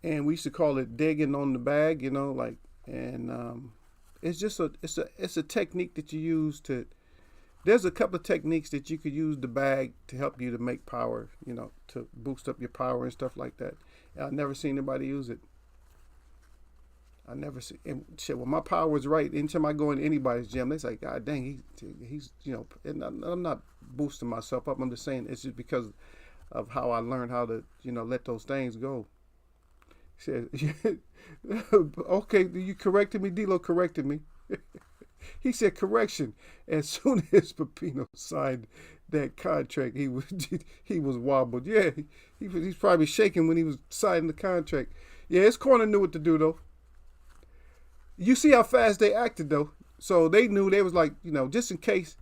And we used to call it digging on the bag, it's just it's a technique that you use there's a couple of techniques that you could use the bag to help you to make power, to boost up your power and stuff like that. And I've never seen anybody use it. I never see, and shit, when my power is right, anytime I go into anybody's gym, they say, God dang, he's and I'm not boosting myself up. I'm just saying it's just because of how I learned how to, let those things go. He said, okay, you corrected me? D-Lo corrected me. He said, correction. As soon as Pepino signed that contract, he was wobbled. Yeah, he's probably shaking when he was signing the contract. Yeah, his corner knew what to do, though. You see how fast they acted, though. So they knew. They was like, just in case.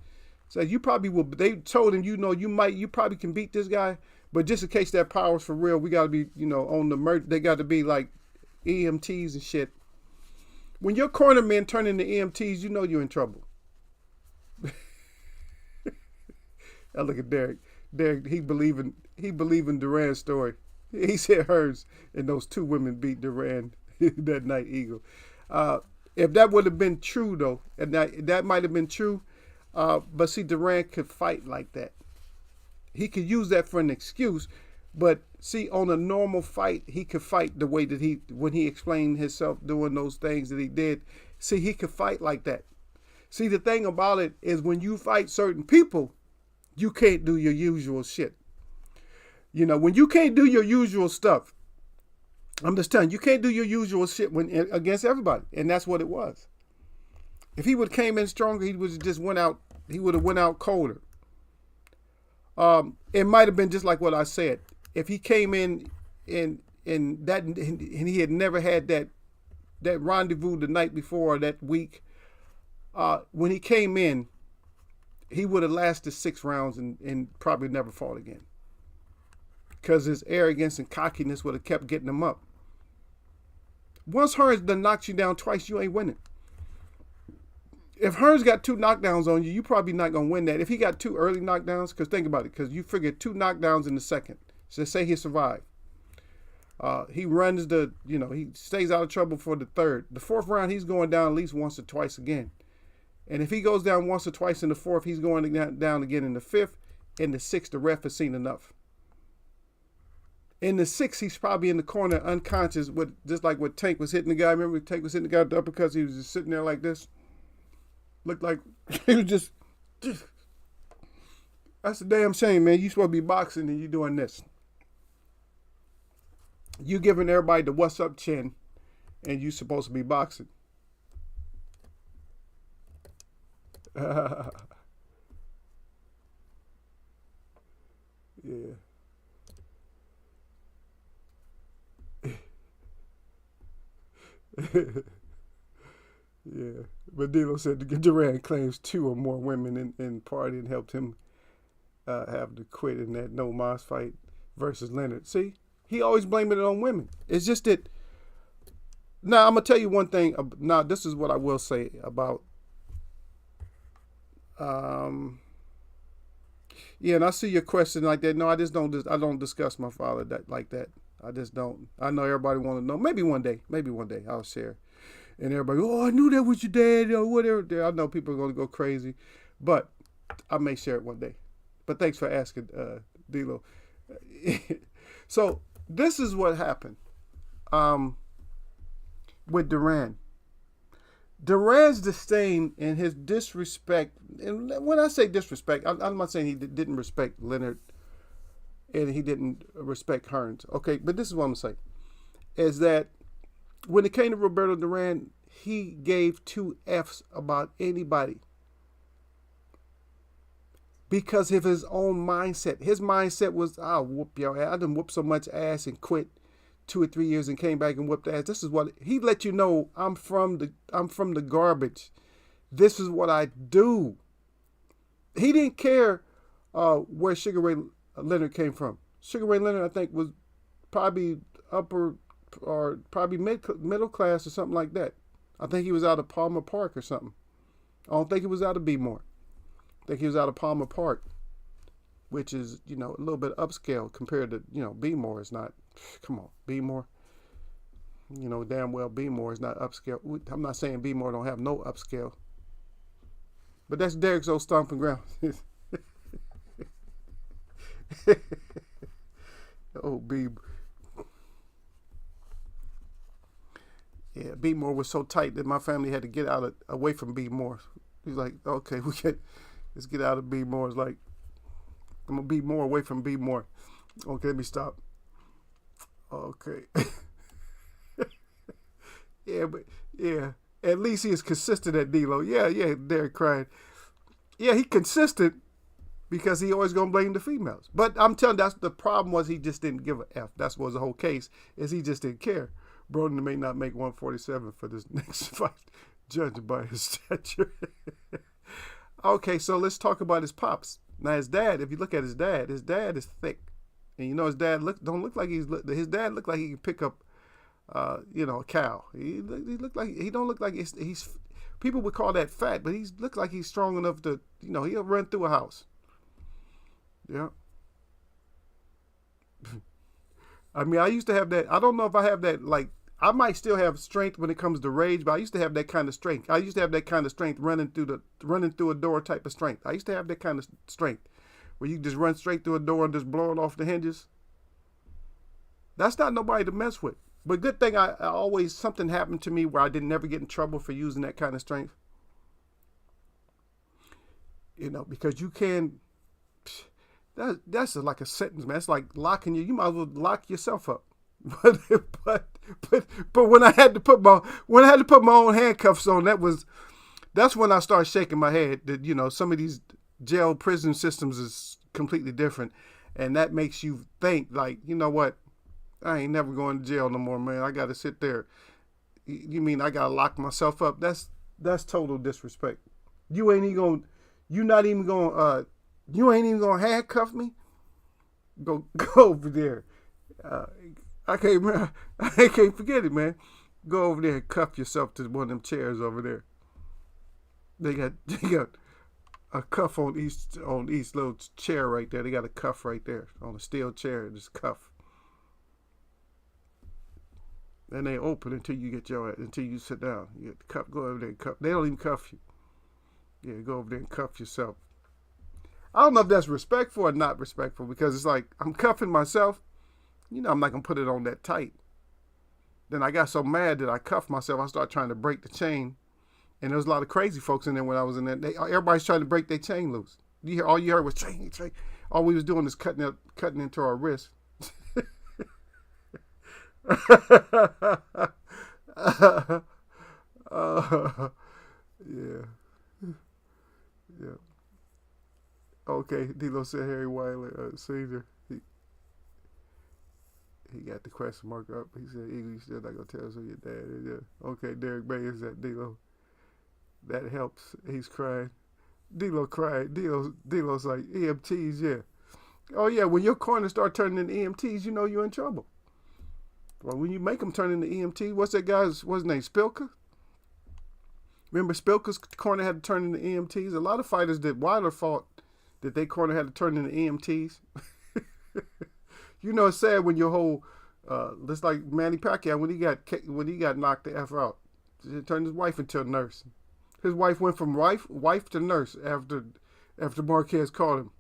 So you probably will. They told him, you probably can beat this guy. But just in case that power's for real, we got to be, on the merch. They got to be like EMTs and shit. When your corner men turn into EMTs, you're in trouble. I look at Derek. Derek, he believe in Duran's story. He said hers, and those 2 women beat Duran that night, Eagle. If that would have been true, though, and that might have been true, but see, Duran could fight like that. He could use that for an excuse, but see, on a normal fight, he could fight the way that when he explained himself doing those things that he did, see, he could fight like that. See, the thing about it is when you fight certain people, you can't do your usual shit. When you can't do your usual stuff, I'm just telling you, you can't do your usual shit against everybody, and that's what it was. If he would have came in stronger, he would have just went out colder. It might have been just like what I said. If he came in and he had never had that rendezvous the night before or that week, when he came in, he would have lasted 6 rounds and probably never fought again. Because his arrogance and cockiness would have kept getting him up. Once Hearns done knocked you down twice, you ain't winning. If Hearns got 2 knockdowns on you, you probably not going to win that. If he got 2 early knockdowns, because think about it, because you figure 2 knockdowns in the second. So say he survived. He runs he stays out of trouble for the third. The 4th round, he's going down at least once or twice again. And if he goes down once or twice in the 4th, he's going down again in the 5th. In the sixth, the ref has seen enough. In the sixth, he's probably in the corner unconscious, with just like what Tank was hitting the guy. Remember, Tank was hitting the guy with the uppercuts. He was just sitting there like this. Looked like he was just. That's a damn shame, man. You supposed to be boxing and you doing this. You giving everybody the what's up chin, and you supposed to be boxing. Yeah. Yeah. But D'Lo said Duran claims 2 or more women in party and helped him have to quit in that no Mas fight versus Leonard. See, he always blaming it on women. It's just that. Now, I'm going to tell you one thing. Now, this is what I will say about. Yeah, and I see your question like that. No, I don't discuss my father like that. I just don't. I know everybody want to know. Maybe one day I'll share. And everybody, oh, I knew that was your dad or whatever. I know people are going to go crazy, but I may share it one day. But thanks for asking, D'Lo. So this is what happened with Duran. Duran's disdain and his disrespect, and when I say disrespect, I'm not saying he didn't respect Leonard and he didn't respect Hearns. Okay, but this is what I'm going to say, is that when it came to Roberto Duran, he gave 2 Fs about anybody because of his own mindset. His mindset was, I'll whoop your ass. I done whooped so much ass and quit 2 or 3 years and came back and whooped ass. This is what he let you know. I'm from the garbage. This is what I do. He didn't care where Sugar Ray Leonard came from. Sugar Ray Leonard, I think, was probably upper or probably middle class or something like that. I think he was out of Palmer Park or something. I don't think he was out of Beemore. I think he was out of Palmer Park, which is, a little bit upscale compared to, Beemore is not. Come on, Beemore. Damn well Beemore is not upscale. I'm not saying Beemore don't have no upscale. But that's Derek's old stomping ground. Oh, Beem. Yeah, Beemore was so tight that my family had to get away from Beemore. He's like, okay, let's get out of Beemore. It's like, I'm going to be more away from Beemore. Okay, let me stop. Okay. Yeah. At least he is consistent at D'Lo. Yeah, Derek crying. Yeah, he consistent because he always gonna blame the females. But I'm telling you, that's the problem was he just didn't give a F. That's was the whole case, is he just didn't care. Broden may not make 147 for this next fight, judged by his stature. Okay, so let's talk about his pops. Now his dad, if you look at his dad is thick. And his dad don't look like his dad looked like he can pick up a cow. He don't look like he's people would call that fat, but he looks like he's strong enough to, he'll run through a house. Yeah. I mean, I used to have that. I don't know if I have that, like, I might still have strength when it comes to rage, but I used to have that kind of strength. I used to have that kind of strength running through a door type of strength. I used to have that kind of strength where you just run straight through a door and just blow it off the hinges. That's not nobody to mess with. But good thing I always, something happened to me where I didn't never get in trouble for using that kind of strength. Because you can, that's like a sentence, man. It's like locking you might as well lock yourself up. But when I had to put my own handcuffs on, that's when I started shaking my head that, some of these jail prison systems is completely different. And that makes you think like, you know what? I ain't never going to jail no more, man. I got to sit there. You mean I got to lock myself up? That's total disrespect. You ain't even going to handcuff me? Go over there. I can't forget it, man. Go over there and cuff yourself to one of them chairs over there. They got a cuff on each little chair right there. They got a cuff right there on a steel chair. Just cuff. And they open until you sit down. You get the cuff. Go over there and cuff. They don't even cuff you. Yeah, go over there and cuff yourself. I don't know if that's respectful or not respectful, because it's like I'm cuffing myself. You know, I'm not gonna put it on that tight. Then I got so mad that I cuffed myself. I started trying to break the chain, and there was a lot of crazy folks in there when I was in there. Everybody's trying to break their chain loose. All you heard was chain, chain. All we was doing is cutting into our wrist. Yeah, yeah. Okay, D-Lo said Harry Wiley, Senior. He got the question mark up. He said, Eagle, you still not gonna tell us who your dad is. Yeah. Okay, Derek Bay is that D-Lo. That helps. He's crying. D-Lo cried. D-Lo's like, EMTs, yeah. Oh yeah, when your corners start turning into EMTs, you know you're in trouble. Well, when you make them turn into EMT, what's his name, Spilka? Remember Spilka's corner had to turn into EMTs? A lot of fighters that Wilder fought that their corner had to turn into EMTs. You know, it's sad when your whole, just like Manny Pacquiao when he got knocked the F out. He turned his wife into a nurse. His wife went from wife to nurse after Marquez caught him.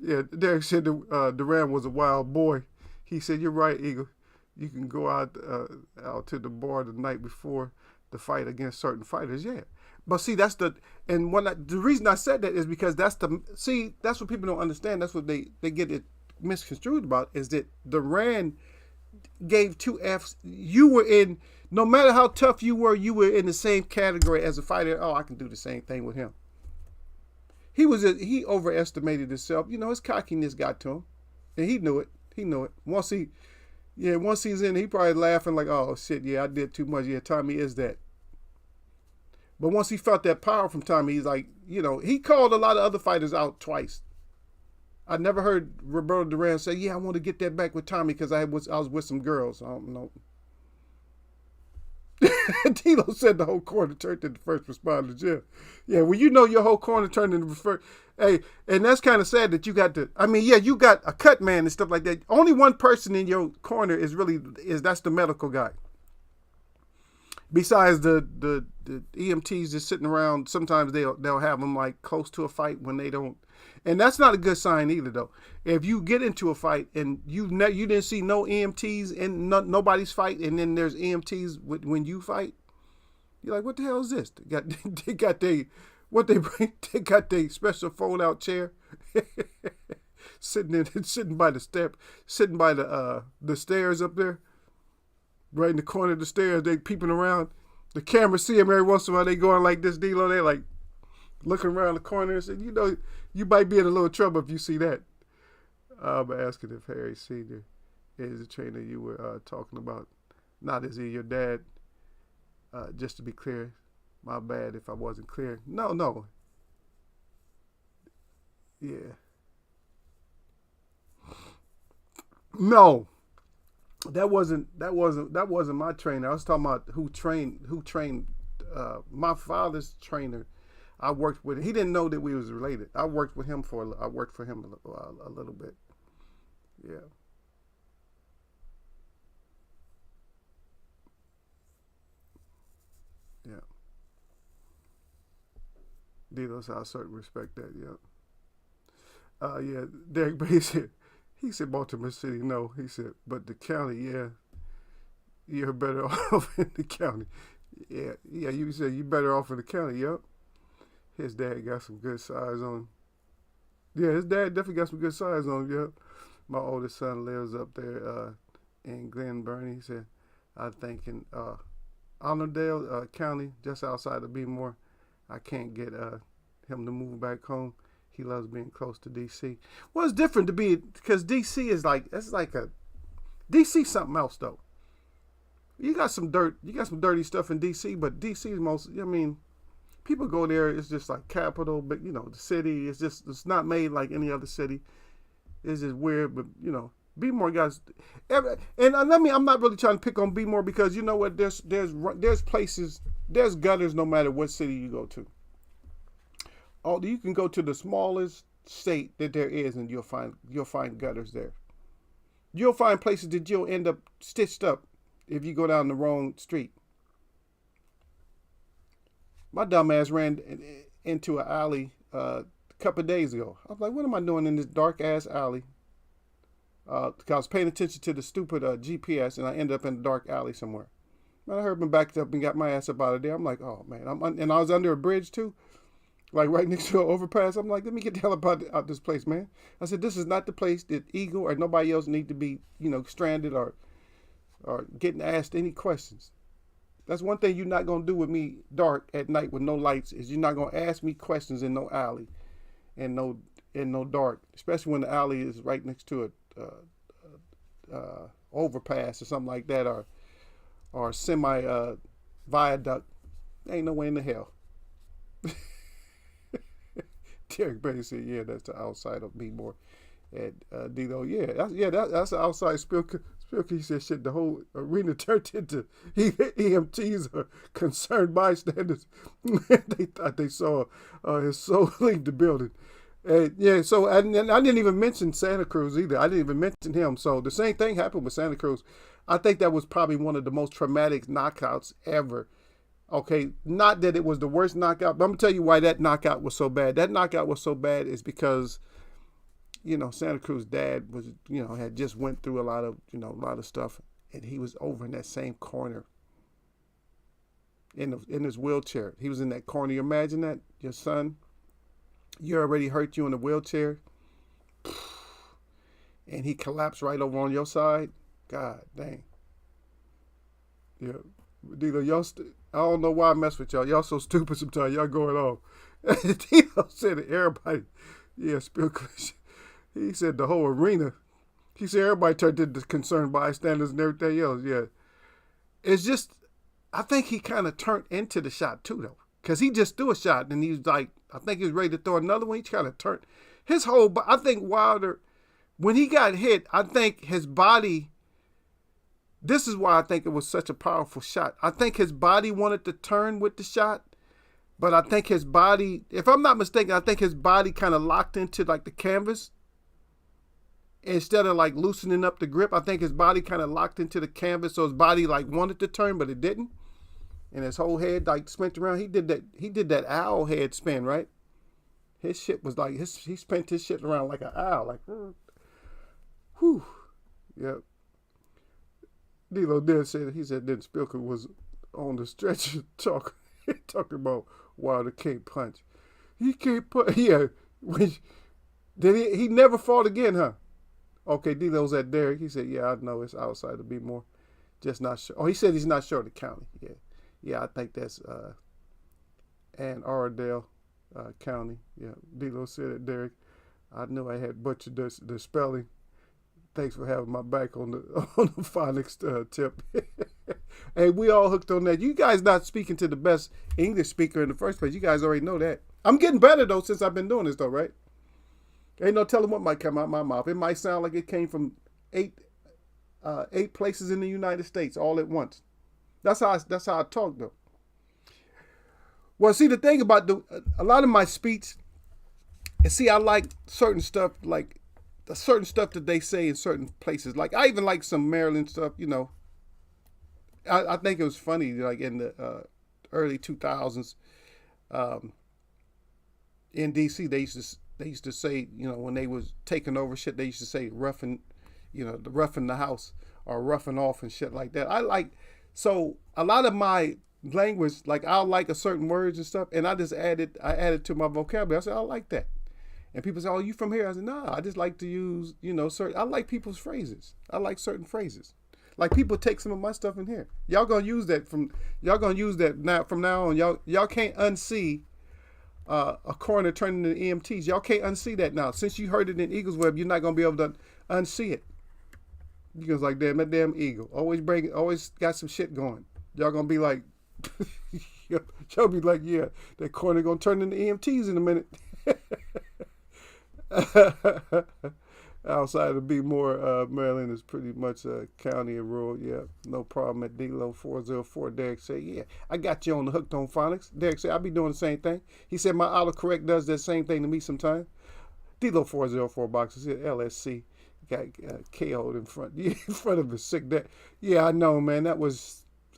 Yeah, Derek said Duran was a wild boy. He said, "You're right, Eagle. You can go out to the bar the night before the fight against certain fighters." Yeah, but see, the reason I said that is because that's what people don't understand. That's what they get it misconstrued about, is that Duran gave 2 Fs. You were in, no matter how tough you were in the same category as a fighter. Oh, I can do the same thing with him. He overestimated himself. You know, his cockiness got to him, and he knew it. Once he's in, he probably laughing like, "Oh shit, yeah, I did too much. Yeah, Tommy is that." But once he felt that power from Tommy, he's like, you know, he called a lot of other fighters out twice. I never heard Roberto Duran say, "Yeah, I want to get that back with Tommy because I was with some girls." I don't know. Tilo said the whole corner turned into first responders. Yeah. Well, you know your whole corner turned into first. Hey, and that's kind of sad that you got you got a cut man and stuff like that. Only one person in your corner that's the medical guy. Besides the EMTs just sitting around, sometimes they'll have them like close to a fight when they don't. And that's not a good sign either, though. If you get into a fight and you didn't see no EMTs in nobody's fight, and then there's EMTs when you fight, you're like, what the hell is this? They got their special fold out chair, sitting by the stairs up there, right in the corner of the stairs. They peeping around. The camera see them every once in a while. They going like this, D-Lo. They like looking around the corner and said, you know, you might be in a little trouble if you see that. I'm asking if Harry Sr. is the trainer you were talking about. Not is he your dad? Just to be clear, my bad if I wasn't clear. No. Yeah. No. That wasn't my trainer. I was talking about who trained my father's trainer. I worked with. He didn't know that we was related. I worked for him a little bit. Yeah. Yeah. Dino's how I certainly respect that. Yeah. Yeah. Derek Bay said. He said Baltimore City. No, he said, but the county. Yeah. You're better off in the county. Yeah. Yeah. You said you better off in the county. Yep. His dad got some good size on him. Yeah, his dad definitely got some good size on him. Yeah. My oldest son lives up there in Glen Burnie. He said, I think in Allendale County, just outside of Bmore. I can't get him to move back home. He loves being close to D.C. Well, it's different to be, because D.C. is like, D.C. something else, though. You got some dirty stuff in D.C., but D.C. is people go there, it's just like capital, but the city, it's not made like any other city. It's just weird, but Bmore guys, I'm not really trying to pick on Bmore, because you know what, there's places, there's gutters no matter what city you go to. You can go to the smallest state that there is, and you'll find gutters there. You'll find places that you'll end up stitched up if you go down the wrong street. My dumb ass ran into an alley a couple of days ago. I was like, what am I doing in this dark ass alley? Because I was paying attention to the stupid GPS, and I ended up in a dark alley somewhere. Man, I heard me backed up and got my ass up out of there. I'm like, oh man, and I was under a bridge too, like right next to an overpass. I'm like, let me get the hell out this place, man. I said, this is not the place that Eagle or nobody else need to be, stranded or getting asked any questions. That's one thing you're not gonna do with me dark at night with no lights, is you're not gonna ask me questions in no alley and no dark, especially when the alley is right next to a overpass or something like that, or semi viaduct. Ain't no way in the hell. Derek Bailey said, "Yeah, that's the outside of me more." And Dino, that's the outside Spilky. Spilky said, "Shit, the whole arena turned into EMTs or concerned bystanders." They thought they saw his soul leave the building. And so I didn't even mention Santa Cruz either. I didn't even mention him. So the same thing happened with Santa Cruz. I think that was probably one of the most traumatic knockouts ever. Okay, not that it was the worst knockout, but I'm gonna tell you why that knockout was so bad. That knockout was so bad is because, Santa Cruz's dad was, had just went through a lot of stuff, and he was over in that same corner in his wheelchair. He was in that corner. You imagine that, your son, you already hurt you in the wheelchair, and he collapsed right over on your side. God dang. Yeah. Dino, I don't know why I mess with y'all. Y'all so stupid sometimes. Y'all going off. Dino said to everybody, he said the whole arena. He said everybody turned into concerned bystanders and everything else. Yeah. It's just, I think he kind of turned into the shot too, though. Because he just threw a shot, and he was like, I think he was ready to throw another one. He kind of turned. I think Wilder, when he got hit, I think his body, this is why I think it was such a powerful shot. I think his body wanted to turn with the shot, but I think his body, if I'm not mistaken, I think his body kind of locked into like the canvas. Instead of like loosening up the grip, I think his body kind of locked into the canvas, so his body like wanted to turn, but it didn't. And his whole head like spent around. He did that owl head spin, right? His shit was like, he spent his shit around like an owl, like, whew, yep. D'Lo did say that. He said then Spilker was on the stretcher talking about Wilder can't punch. He can't punch. Yeah. He never fought again, huh? Okay, D'Lo's at Derek. He said, yeah, I know it's outside of Be-More. Just not sure. Oh, he said he's not sure of the county. Yeah. Yeah, I think that's Ann Arbor County. Yeah. D'Lo said it, Derek. I knew I had butchered the spelling. Thanks for having my back on the phonics tip. Hey, we all hooked on that. You guys not speaking to the best English speaker in the first place. You guys already know that. I'm getting better, though, since I've been doing this, though, right? Ain't no telling what might come out my mouth. It might sound like it came from eight places in the United States all at once. That's how I talk, though. Well, see, the thing about a lot of my speech, and see, I like certain stuff, like the certain stuff that they say in certain places. Like, I even like some Maryland stuff, I think it was funny, like in the early 2000s, in D.C., they used to say, when they was taking over shit, they used to say roughing the house or roughing off and shit like that. So a lot of my language, like I'll like a certain words and stuff, and I added to my vocabulary. I said, I like that. And people say, oh, you from here? I said, nah, I just like to use, I like people's phrases. I like certain phrases. Like people take some of my stuff in here. Y'all gonna use that now from now on. Y'all can't unsee a coroner turning into EMTs. Y'all can't unsee that now. Since you heard it in Eagle's Web, you're not gonna be able to unsee it. Because like, damn, that damn eagle always got some shit going. Y'all gonna be like, y'all be like, yeah, that coroner gonna turn into EMTs in a minute. Outside of Be-More, Maryland is pretty much a county and rural. Yeah, no problem at D-Lo 404. Derek say, yeah, I got you on the Hooked on Phonics. Derek say, I'll be doing the same thing. He said my autocorrect does that same thing to me sometimes. D-Lo 404 boxes here, LSC. Got KO'd in front. Yeah, in front of his sick dad. Yeah, I know, man.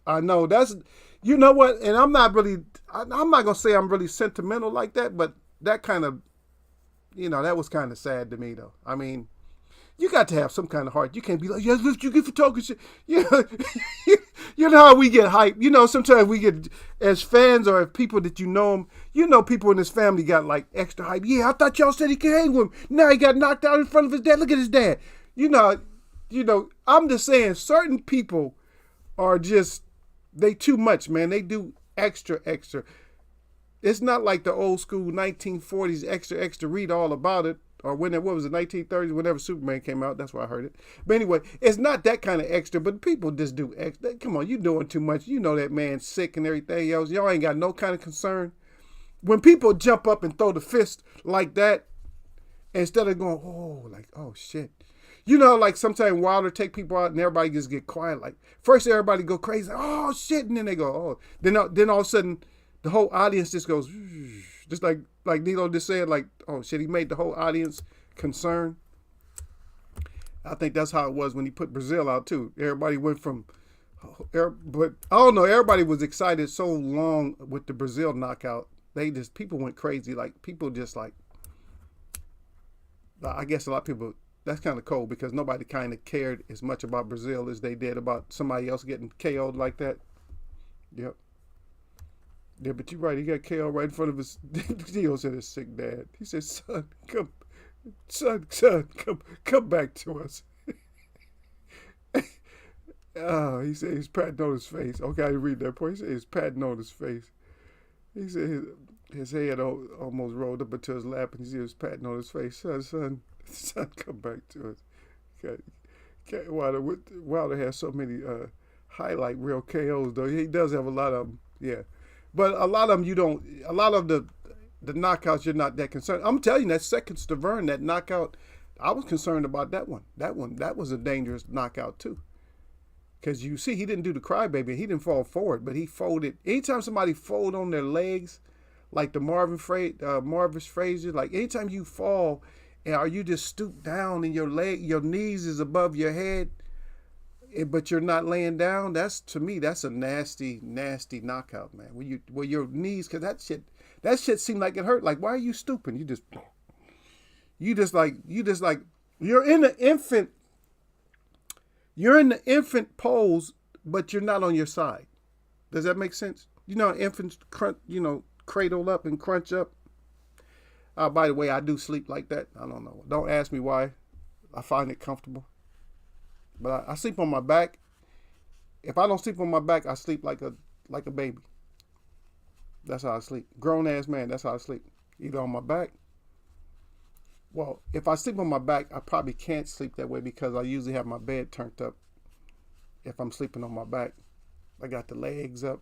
I know. That's, you know what? And I'm not going to say I'm really sentimental like that, but that kind of That was kind of sad to me, though. I mean, you got to have some kind of heart. You can't be like, yes, lift you get for talking shit. You know how we get hype. Sometimes we get, as fans or as people that people in his family got like extra hype. Yeah, I thought y'all said he could hang with him. Now he got knocked out in front of his dad. Look at his dad. I'm just saying certain people are just, they too much, man. They do extra. It's not like the old school 1940s extra, read all about it. Or what was it, 1930s, whenever Superman came out. That's why I heard it. But anyway, it's not that kind of extra, but people just do extra. Come on, you doing too much. You know that man's sick and everything else. Y'all ain't got no kind of concern. When people jump up and throw the fist like that, instead of going, oh shit. Like sometimes Wilder take people out and everybody just get quiet. Like, first everybody go crazy. Oh shit. And then they go, oh. Then all of a sudden, the whole audience just goes, just like Nilo just said, like, oh shit, he made the whole audience concerned. I think that's how it was when he put Brazil out too. Everybody went from, but I don't know, everybody was excited so long with the Brazil knockout. People went crazy. Like, people just like, I guess a lot of people, that's kind of cold because nobody kind of cared as much about Brazil as they did about somebody else getting KO'd like that. Yep. Yeah, but you're right. He got KO right in front of his. Dio said his sick dad. He said, "Son, come back to us." Oh, he said he's patting on his face. Okay, I read that part. He said he's patting on his face. He said his head almost rolled up into his lap, and he was patting on his face. Son, come back to us. Wilder has so many highlight real KOs though. He does have a lot of them. Yeah. But a lot of them a lot of the knockouts you're not that concerned. I'm telling you, that second Stavern, that knockout, I was concerned about that one. That was a dangerous knockout too. Because you see, he didn't do the crybaby. He didn't fall forward, but he folded. Anytime somebody fold on their legs, like the Marvin Frazier, like anytime you fall, or you just stoop down and your knees is above your head, but you're not laying down, to me that's a nasty knockout, man. Where your knees, because that shit seemed like it hurt. Like, why are you stooping? You're in the infant pose, but you're not on your side. Does that make sense? Infants cradle up and crunch up. By the way, I do sleep like that. I don't know. Don't ask me why. I find it comfortable. But I sleep on my back. If I don't sleep on my back, I sleep like a baby. That's how I sleep. Grown ass man, that's how I sleep. Either on my back. Well, if I sleep on my back, I probably can't sleep that way because I usually have my bed turned up if I'm sleeping on my back. I got the legs up,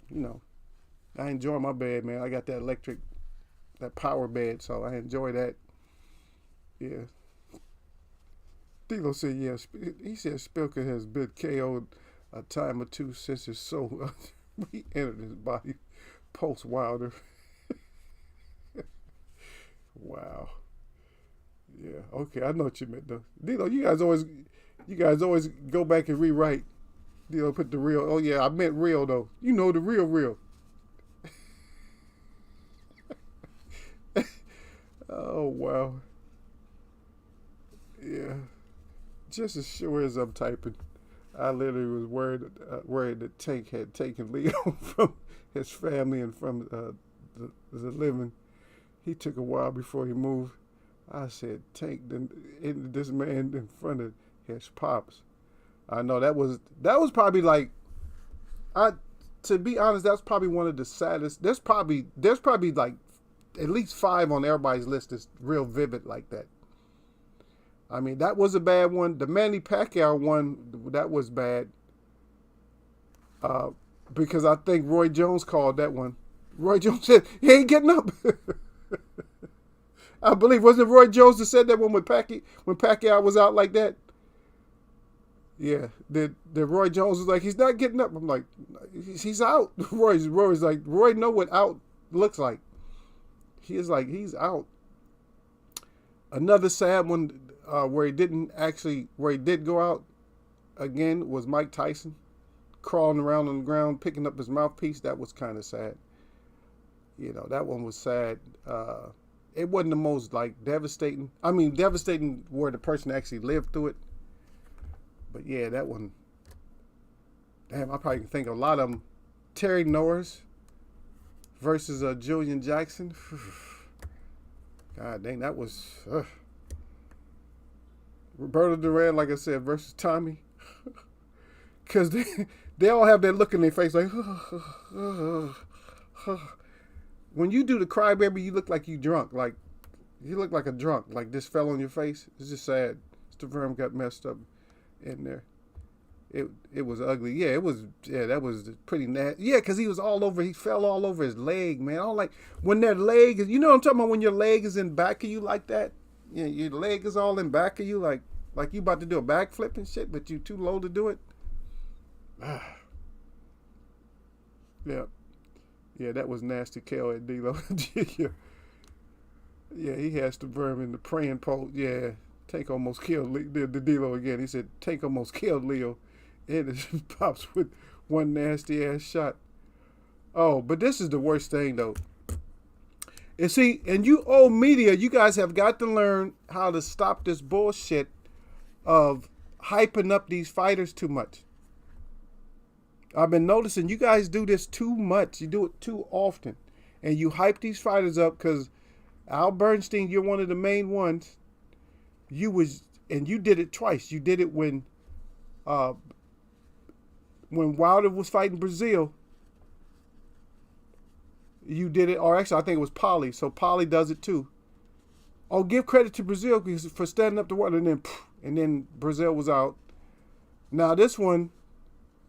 I enjoy my bed, man. I got that power bed, so I enjoy that. Yeah. Dilo said, yeah, he said Spilker has been KO'd a time or two since his soul re-entered his body post-Wilder. Wow. Yeah, okay, I know what you meant, though. Dilo, you guys always go back and rewrite. Dilo put the real, oh yeah, I meant real, though. You know the real. Oh, wow. Yeah. Just as sure as I'm typing, I literally was worried that Tank had taken Leo from his family and from the living. He took a while before he moved. I said, Tank, this man in front of his pops. I know that was probably like, to be honest, that's probably one of the saddest. There's probably like at least 5 on everybody's list that's real vivid like that. I mean, that was a bad one. The Manny Pacquiao one, that was bad. Because I think Roy Jones called that one. Roy Jones said, he ain't getting up. I believe, wasn't it Roy Jones that said that one when Pacquiao was out like that? Yeah. The Roy Jones was like, he's not getting up. I'm like, he's out. Roy's like, Roy know what out looks like. He's out. Another sad one, where he did go out again, was Mike Tyson crawling around on the ground, picking up his mouthpiece. That was kind of sad. That one was sad. it wasn't the most like devastating. I mean, devastating where the person actually lived through it. But yeah, that one. Damn, I probably can think of a lot of them. Terry Norris versus Julian Jackson. God dang, that was Roberto Duran, like I said, versus Tommy. Because they all have that look in their face like, when you do the crybaby, you look like you drunk. Like, you look like a drunk. Like, this fell on your face. It's just sad. Stavern got messed up in there. It was ugly. Yeah, that was pretty nasty. Yeah, because he was all over, he fell all over his leg, man. I don't like, when their leg is, you know what I'm talking about, when your leg is in back of you like that? Yeah, your leg is all in back of you, like you about to do a backflip and shit, but you too low to do it. Yeah. Yeah, that was nasty KO at D-Lo. Yeah, he has to burn in the praying pose. Yeah, Tank almost killed the D-Lo again. He said, Tank almost killed Leo. And it pops with one nasty ass shot. Oh, but this is the worst thing though. And see, and you old media, you guys have got to learn how to stop this bullshit of hyping up these fighters too much. I've been noticing you guys do this too much. You do it too often. And you hype these fighters up because Al Bernstein, you're one of the main ones. And you did it twice. You did it when Wilder was fighting Brazil. You did it, or actually I think it was Polly. So Polly does it too. Oh, give credit to Brazil for standing up to Wilder, and then Brazil was out. Now this one,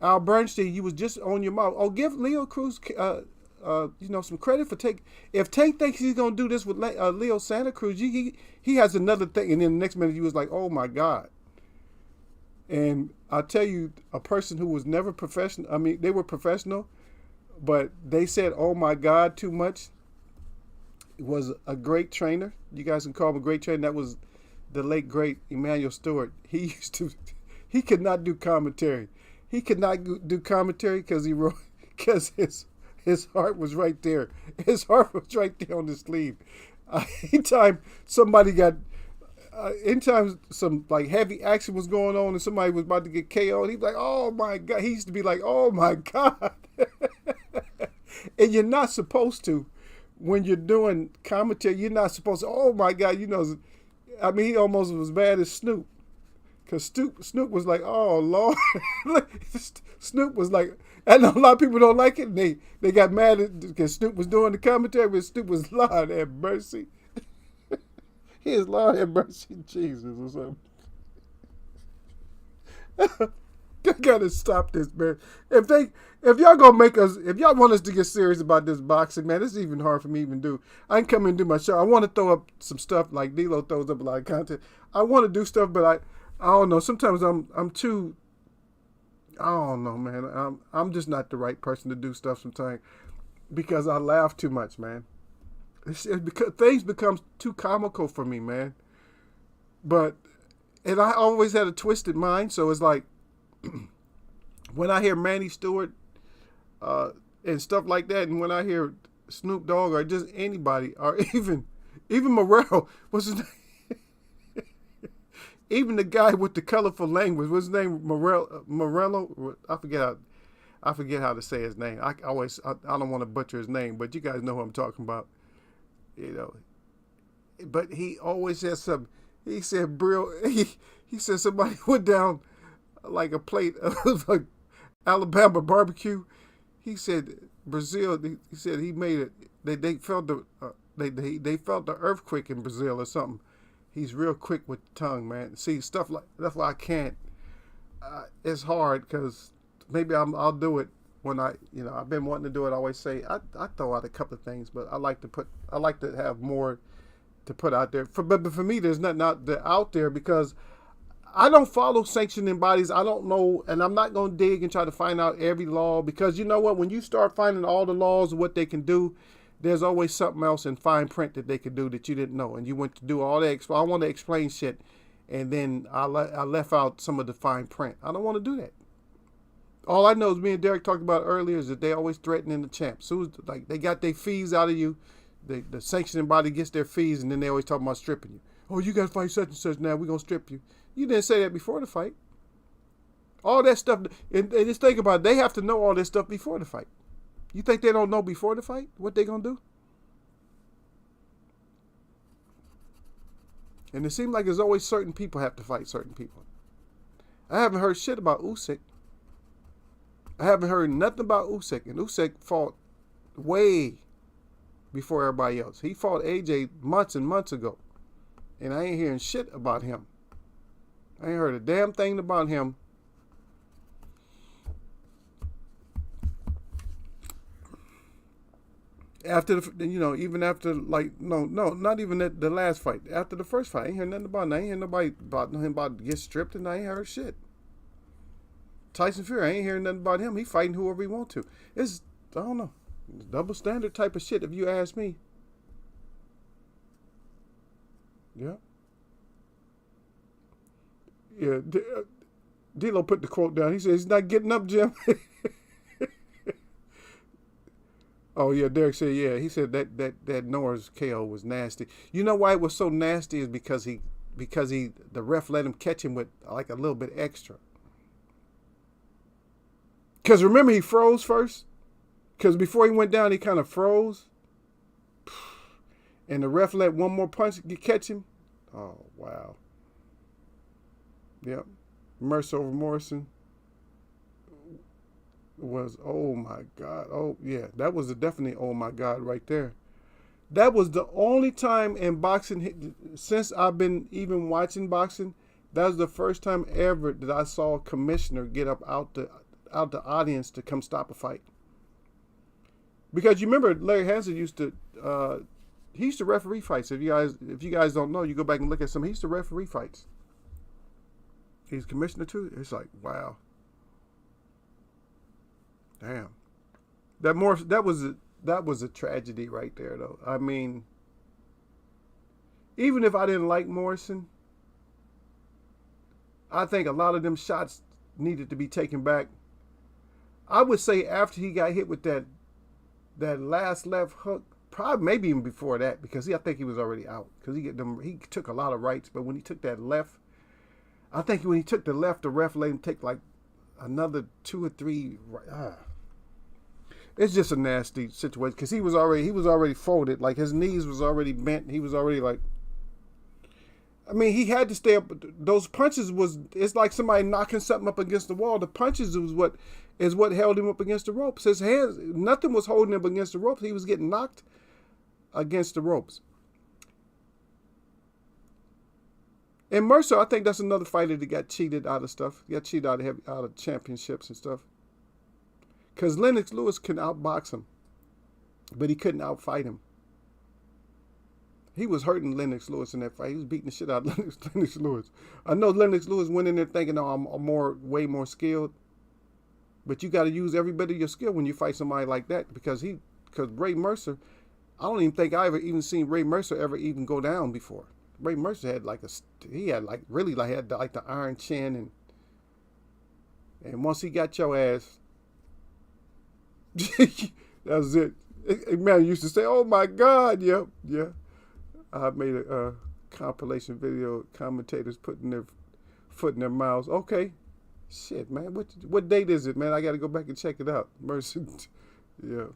Al Bernstein, you was just on your mouth. Oh, give Leo Cruz, some credit for taking. If Tank thinks he's gonna do this with Leo Santa Cruz, he has another thing, and then the next minute he was like, "Oh my God." And I tell you, a person who was never professional. I mean, they were professional, but they said, "Oh my God," too much. It was a great trainer. You guys can call him a great trainer. That was the late great Emmanuel Stewart. He could not do commentary. He could not do commentary because his heart was right there. His heart was right there on the sleeve. Anytime some like heavy action was going on and somebody was about to get KO'd, he'd be like, "Oh my God." He used to be like, "Oh my God." And you're not supposed to, when you're doing commentary, you're not supposed to, "Oh my God." I mean, he almost was as bad as Snoop. Because Snoop was like, "Oh, Lord." Snoop was like, I know a lot of people don't like it. And they got mad because Snoop was doing the commentary, but Snoop was, "Lord have mercy." He is, "Lord have mercy, Jesus," or something. They gotta stop this, man. If y'all want us to get serious about this boxing, man, it's even hard for me to even do. I can come and do my show. I want to throw up some stuff like D-Lo throws up a lot of content. I want to do stuff, but I don't know. Sometimes I'm too. I don't know, man. I'm just not the right person to do stuff sometimes because I laugh too much, man. Because things become too comical for me, man. And I always had a twisted mind, so it's like when I hear Manny Stewart and stuff like that, and when I hear Snoop Dogg or just anybody, or even Morel, what's his name? Even the guy with the colorful language, what's his name? Morello? I forget how to say his name. I don't want to butcher his name, but you guys know who I'm talking about. You know, but he always has some. He said, he said somebody went down like a plate of like Alabama barbecue. He said Brazil. He said he made it. They felt they felt the earthquake in Brazil or something. He's real quick with the tongue, man. See, stuff like that's why I can't. It's hard because maybe I'll do it when I've been wanting to do it. I always say I throw out a couple of things, but I like to have more to put out there. But for me, there's nothing out there because I don't follow sanctioning bodies. I don't know, and I'm not going to dig and try to find out every law because you know what? When you start finding all the laws of what they can do, there's always something else in fine print that they could do that you didn't know, and you went to do all that. I want to explain shit, and then I left out some of the fine print. I don't want to do that. All I know is me and Derek talked about earlier is that they always threatening the champs. So like they got their fees out of you. the sanctioning body gets their fees, and then they always talk about stripping you. Oh, you got to fight such and such now. We're going to strip you. You didn't say that before the fight. All that stuff, and just think about it, they have to know all this stuff before the fight. You think they don't know before the fight what they going to do? And it seems like there's always certain people have to fight certain people. I haven't heard shit about Usyk. I haven't heard nothing about Usyk. And Usyk fought way before everybody else. He fought AJ months and months ago. And I ain't hearing shit about him. I ain't heard a damn thing about him. After the, even after, like, no, not even at the last fight. After the first fight, I ain't heard nothing about him. I ain't hear nobody about him about to get stripped, and I ain't heard shit. Tyson Fury, I ain't hearing nothing about him. He fighting whoever he want to. It's, I don't know, double standard type of shit if you ask me. Yeah. Yeah. D-Lo put the quote down. He said, he's not getting up, Jim. Oh, yeah, Derek said, yeah. He said that Norris KO was nasty. You know why it was so nasty is because the ref let him catch him with like a little bit extra. Because remember, he froze first? Because before he went down, he kind of froze. And the ref let one more punch catch him. Oh, wow. Yep. Mercer over Morrison was, oh my God. Oh, yeah. That was definitely, oh my God, right there. That was the only time in boxing, since I've been even watching boxing, that was the first time ever that I saw a commissioner get up out the audience to come stop a fight. Because you remember Larry Hansen used to referee fights. If you guys don't know, you go back and look at some. He used to referee fights. He's commissioner too. It's like, wow. Damn. That was a tragedy right there, though. I mean, even if I didn't like Morrison, I think a lot of them shots needed to be taken back. I would say after he got hit with that last left hook, probably maybe even before that, because I think he was already out. Because he took a lot of rights, but when he took that left, I think when he took the left, the ref let him take like another 2 or 3. It's just a nasty situation because he was already folded, like his knees was already bent. He was already like, I mean, he had to stay up. Those punches it's like somebody knocking something up against the wall. The punches is what held him up against the ropes. His hands, nothing was holding him against the ropes. He was getting knocked against the ropes. And Mercer, I think that's another fighter that got cheated out of stuff. He got cheated out of championships and stuff. Because Lennox Lewis can outbox him, but he couldn't outfight him. He was hurting Lennox Lewis in that fight. He was beating the shit out of Lennox Lewis. I know Lennox Lewis went in there thinking, "Oh, I'm way more skilled." But you got to use every bit of your skill when you fight somebody like that, because Ray Mercer, I don't even think I ever even seen Ray Mercer ever even go down before. Ray Mercer had the iron chin, and once he got your ass, that was it. Man used to say, "Oh my God, yep, yeah." I made a compilation video, commentators putting their foot in their mouths. Okay, shit, man. What date is it, man? I got to go back and check it out. Mercy, yeah.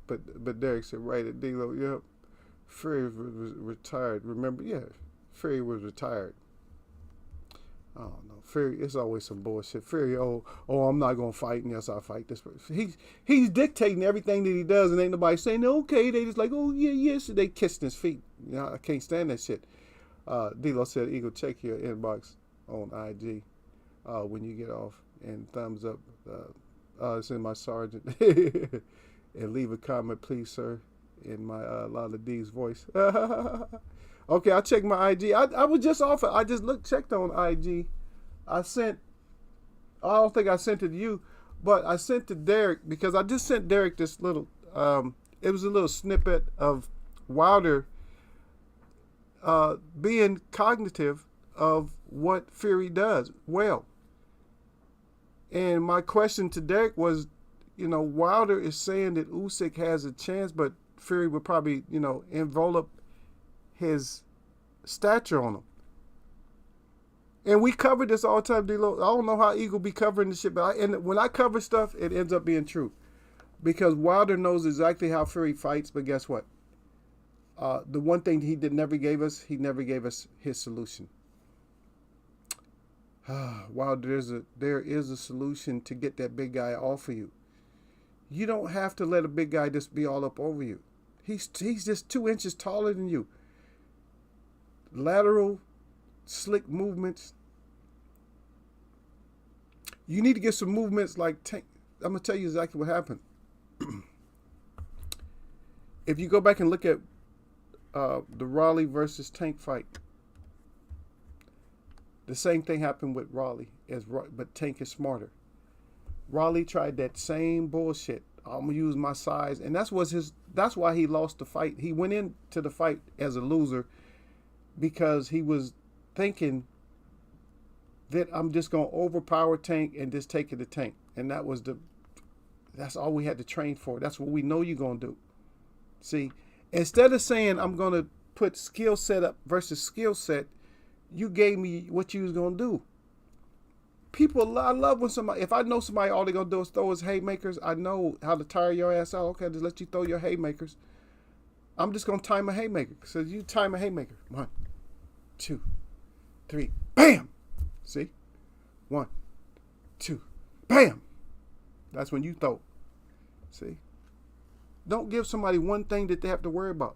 But Derek said right at D-Lo, yep. Fury was retired. Remember, yeah, Fury was retired. I don't know. Fury, it's always some bullshit. Fury, I'm not gonna fight, and yes, I'll fight this. He's dictating everything that he does, and ain't nobody saying okay. They just like, oh yeah, yes. They kissing his feet. You know, I can't stand that shit. D-Lo said, Eagle, check your inbox on IG when you get off, and thumbs up. It's in my sergeant, and leave a comment, please, sir, in my Lala D's voice. Okay, I checked my IG. I was just off. I just checked on IG. I don't think I sent it to you, but I sent to Derek because I just sent Derek this little, it was a little snippet of Wilder being cognitive of what Fury does well. And my question to Derek was, Wilder is saying that Usyk has a chance, but Fury would probably, envelop his stature on him. And we covered this all the time, D-Lo. I don't know how Eagle be covering this shit, but when I cover stuff, it ends up being true. Because Wilder knows exactly how Fury fights, but guess what? The one thing he never gave us his solution. Wilder, there is a solution to get that big guy off of you. You don't have to let a big guy just be all up over you. He's just 2 inches taller than you. Lateral, slick movements. You need to get some movements like Tank. I'm going to tell you exactly what happened. If you go back and look at the Raleigh versus Tank fight, the same thing happened with Raleigh, but Tank is smarter. Raleigh tried that same bullshit. I'm gonna use my size, and that's why he lost the fight. He went into the fight as a loser because he was thinking that I'm just gonna overpower Tank and just take it to Tank, and that's all we had to train for. That's what we know you're gonna do. See, instead of saying I'm gonna put skill set up versus skill set, you gave me what you was gonna do. People, I love when somebody, if I know somebody, all they're going to do is throw his haymakers, I know how to tire your ass out. Okay, just let you throw your haymakers. I'm just going to time a haymaker. So you time a haymaker. 1, 2, 3, bam! See? 1, 2, bam! That's when you throw. See? Don't give somebody one thing that they have to worry about.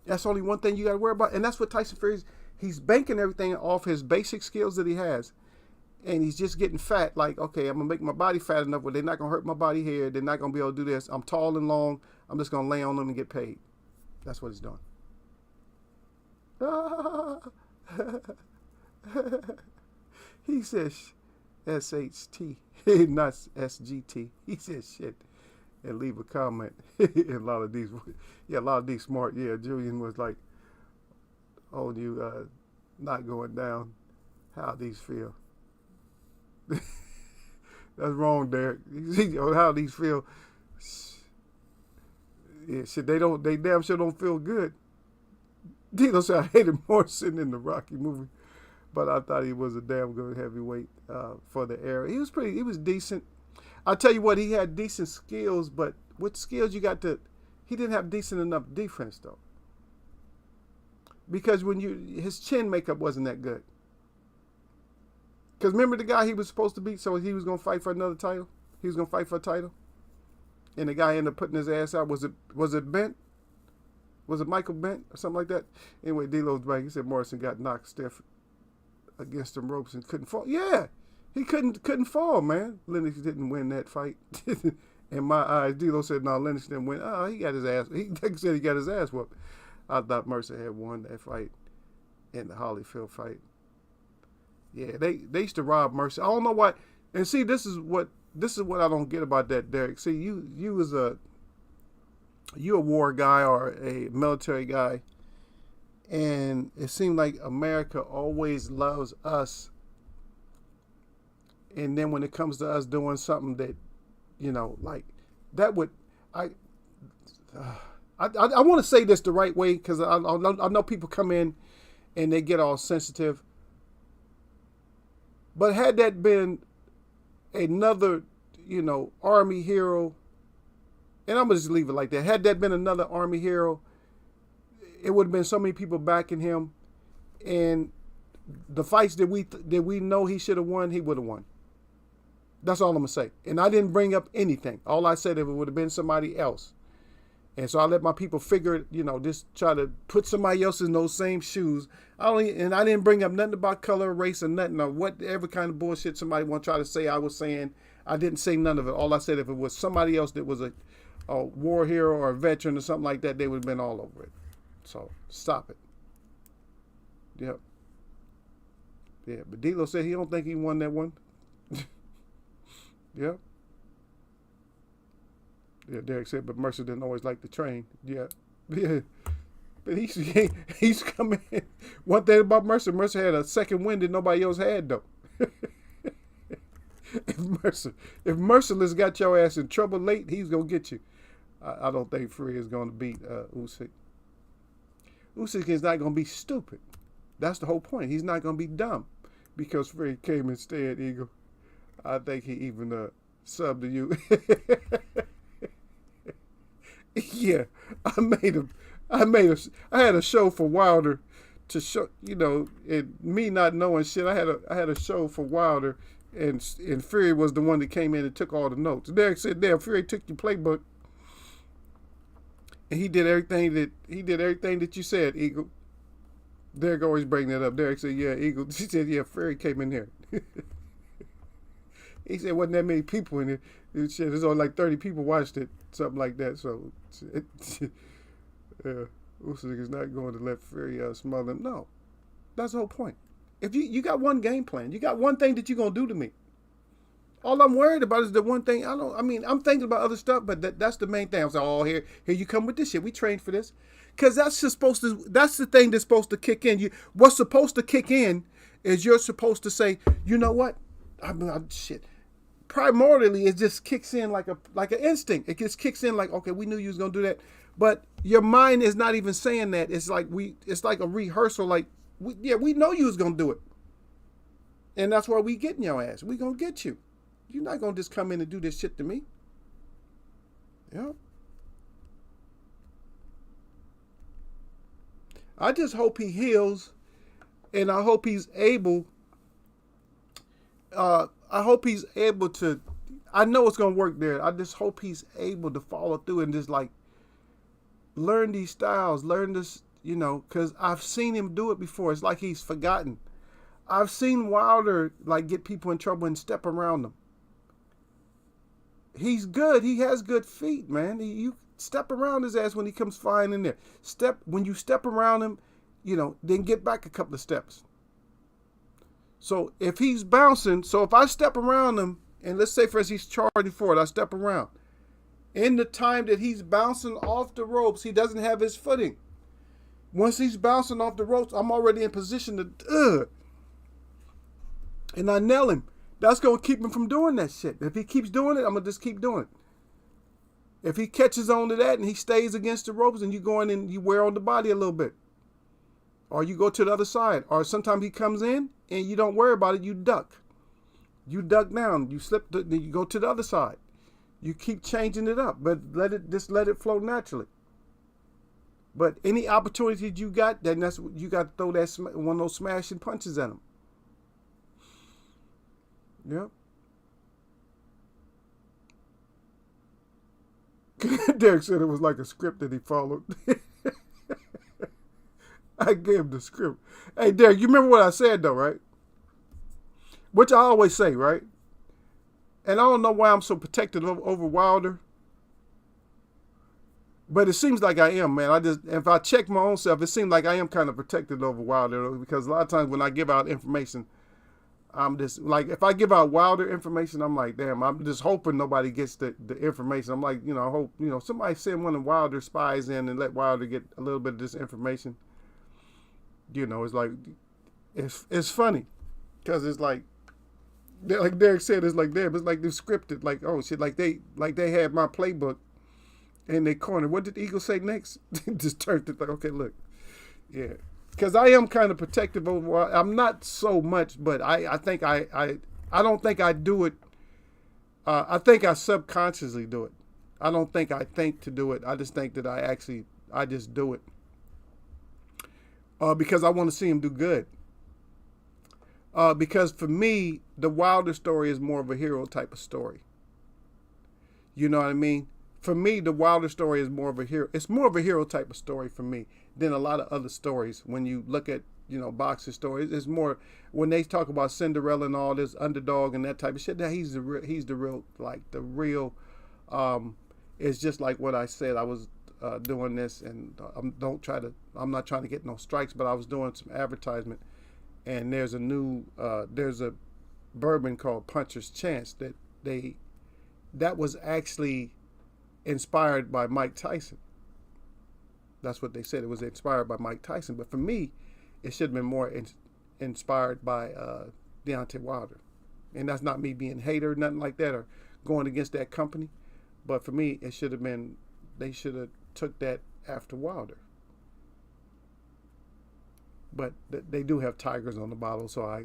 That's only one thing you got to worry about. And that's what Tyson Fury's. He's banking everything off his basic skills that he has. And he's just getting fat. Like, okay, I'm going to make my body fat enough where they're not going to hurt my body here. They're not going to be able to do this. I'm tall and long. I'm just going to lay on them and get paid. That's what he's doing. He says SHT, not SGT. He says shit. And leave a comment. A lot of these smart. Yeah, Julian was like, oh, you not going down. How these feel? That's wrong, Derek. How these feel? Yeah, shit. They damn sure don't feel good. Dino said I hated Morrison in the Rocky movie, but I thought he was a damn good heavyweight for the era. He was decent. I tell you what, he had decent skills, but what skills you got to? He didn't have decent enough defense though. Because his chin makeup wasn't that good. Because remember the guy he was supposed to beat, so he was going to fight for another title? He was going to fight for a title? And the guy ended up putting his ass out. Was it Bent? Was it Michael Bent or something like that? Anyway, D-Lo's back. He said Morrison got knocked stiff against them ropes and couldn't fall. Yeah, he couldn't fall, man. Lennox didn't win that fight. In my eyes, D-Lo said, no, Lennox didn't win. Oh, he got his ass. He said he got his ass whooped. I thought Mercer had won that fight in the Holyfield fight. Yeah, they used to rob Mercer. I don't know why. And see, this is what I don't get about that, Derek. See, you a war guy or a military guy, and it seemed like America always loves us. And then when it comes to us doing something that, like that would I want to say this the right way because I know people come in and they get all sensitive. But had that been another, Army hero, and I'm going to just leave it like that. Had that been another Army hero, it would have been so many people backing him. And the fights that we know he should have won, he would have won. That's all I'm going to say. And I didn't bring up anything. All I said, if it would have been somebody else. And so I let my people figure it, just try to put somebody else in those same shoes. I didn't bring up nothing about color, race, or nothing, or whatever kind of bullshit somebody want to try to say I was saying. I didn't say none of it. All I said, if it was somebody else that was a war hero or a veteran or something like that, they would have been all over it. So stop it. Yep. Yeah, but D-Lo said he don't think he won that one. Yep. Yeah, Derek said, but Mercer didn't always like to train. Yeah. Yeah. But he's coming in. One thing about Mercer had a second win that nobody else had, though. If Merciless got your ass in trouble late, he's going to get you. I don't think Fury is going to beat Usyk. Usyk is not going to be stupid. That's the whole point. He's not going to be dumb because Fury came instead, Eagle. I think he even subbed to you. Yeah, I had a show for Wilder to show, and me not knowing shit. I had a show for Wilder, and Fury was the one that came in and took all the notes. Derek said, "Damn, Fury took your playbook, and he did everything that you said, Eagle." Derek always bring that up. Derek said, "Yeah, Eagle." She said, "Yeah, Fury came in here." He said, "Wasn't that many people in it? Shit, there's only like 30 people watched it, something like that." So, Usyk is not going to let Fury smother him. No, that's the whole point. If you got one game plan, you got one thing that you're gonna do to me. All I'm worried about is the one thing. I'm thinking about other stuff, but that's the main thing. I'm saying, oh, here you come with this shit. We trained for this, because that's the thing that's supposed to kick in. What's supposed to kick in is you're supposed to say, you know what? Shit. Primordially, it just kicks in like an instinct. It just kicks in like, okay, we knew you was gonna do that, but your mind is not even saying that. It's like a rehearsal. Like, we know you was gonna do it, and that's why we getting your ass. We gonna get you. You're not gonna just come in and do this shit to me. Yeah. I just hope he heals, and I hope he's able. I hope he's able to. I know it's gonna work there. I just hope he's able to follow through and just like learn these styles, learn this, because I've seen him do it before. It's like he's forgotten. I've seen Wilder like get people in trouble and step around them. He's good. He has good feet, man. You step around his ass when he comes flying in there. When you step around him, then get back a couple of steps. So if he's bouncing, if I step around him, and let's say for instance he's charging forward, I step around. In the time that he's bouncing off the ropes, he doesn't have his footing. Once he's bouncing off the ropes, I'm already in position to, and I nail him. That's going to keep him from doing that shit. If he keeps doing it, I'm going to just keep doing it. If he catches on to that and he stays against the ropes and you go in and you wear on the body a little bit, or you go to the other side, or sometimes he comes in and you don't worry about it, you duck. You duck down, you slip, then you go to the other side. You keep changing it up, but let it flow naturally. But any opportunity you got, then that's you got to throw that one of those smashing punches at him. Yep. Derek said it was like a script that he followed. I gave him the script. Hey, Derek, you remember what I said, though, right? Which I always say, right? And I don't know why I'm so protective over Wilder. But it seems like I am, man. If I check my own self, it seems like I am kind of protected over Wilder, because a lot of times when I give out information, I'm just like, if I give out Wilder information, I'm like, damn, I'm just hoping nobody gets the information. I'm like, I hope, somebody send one of Wilder's spies in and let Wilder get a little bit of this information. It's like, it's funny, because it's like Derek said, it's like them. It's like they're scripted, like, oh shit, like they had my playbook in their corner. What did the Eagle say next? Just turned it like, okay, look, yeah. Because I am kind of protective over. I'm not so much, but I think I don't think I do it. I think I subconsciously do it. I don't think I think to do it. I just think that I just do it. Because I want to see him do good. Because for me, the Wilder story is more of a hero type of story. You know what I mean? For me, the Wilder story is more of a hero. It's more of a hero type of story for me than a lot of other stories. When you look at, boxing stories, it's more when they talk about Cinderella and all this underdog and that type of shit. That he's the real, like the real. It's just like what I said. I was doing this, and I'm not trying to get no strikes, but I was doing some advertisement, and there's a bourbon called Puncher's Chance that was actually inspired by Mike Tyson. That's what they said. It was inspired by Mike Tyson. But for me, it should have been more inspired by Deontay Wilder. And that's not me being a hater or nothing like that or going against that company. But for me, it should have been they should have took that after Wilder. But they do have tigers on the bottle, so I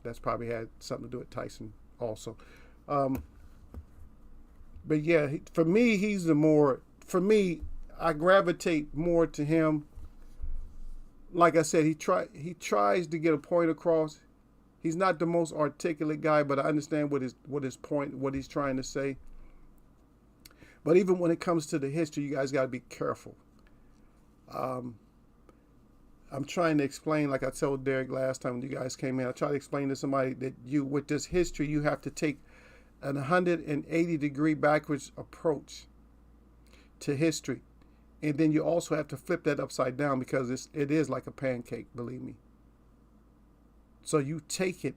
that's probably had something to do with Tyson also. But yeah, for me, he's the more. For me, I gravitate more to him. Like I said, he tries to get a point across. He's not the most articulate guy, but I understand what his point, what he's trying to say. But even when it comes to the history, you guys got to be careful. I'm trying to explain, like I told Derek last time when you guys came in, I try to explain to somebody that with this history, you have to take an 180-degree backwards approach to history. And then you also have to flip that upside down because it is like a pancake, believe me. So you take it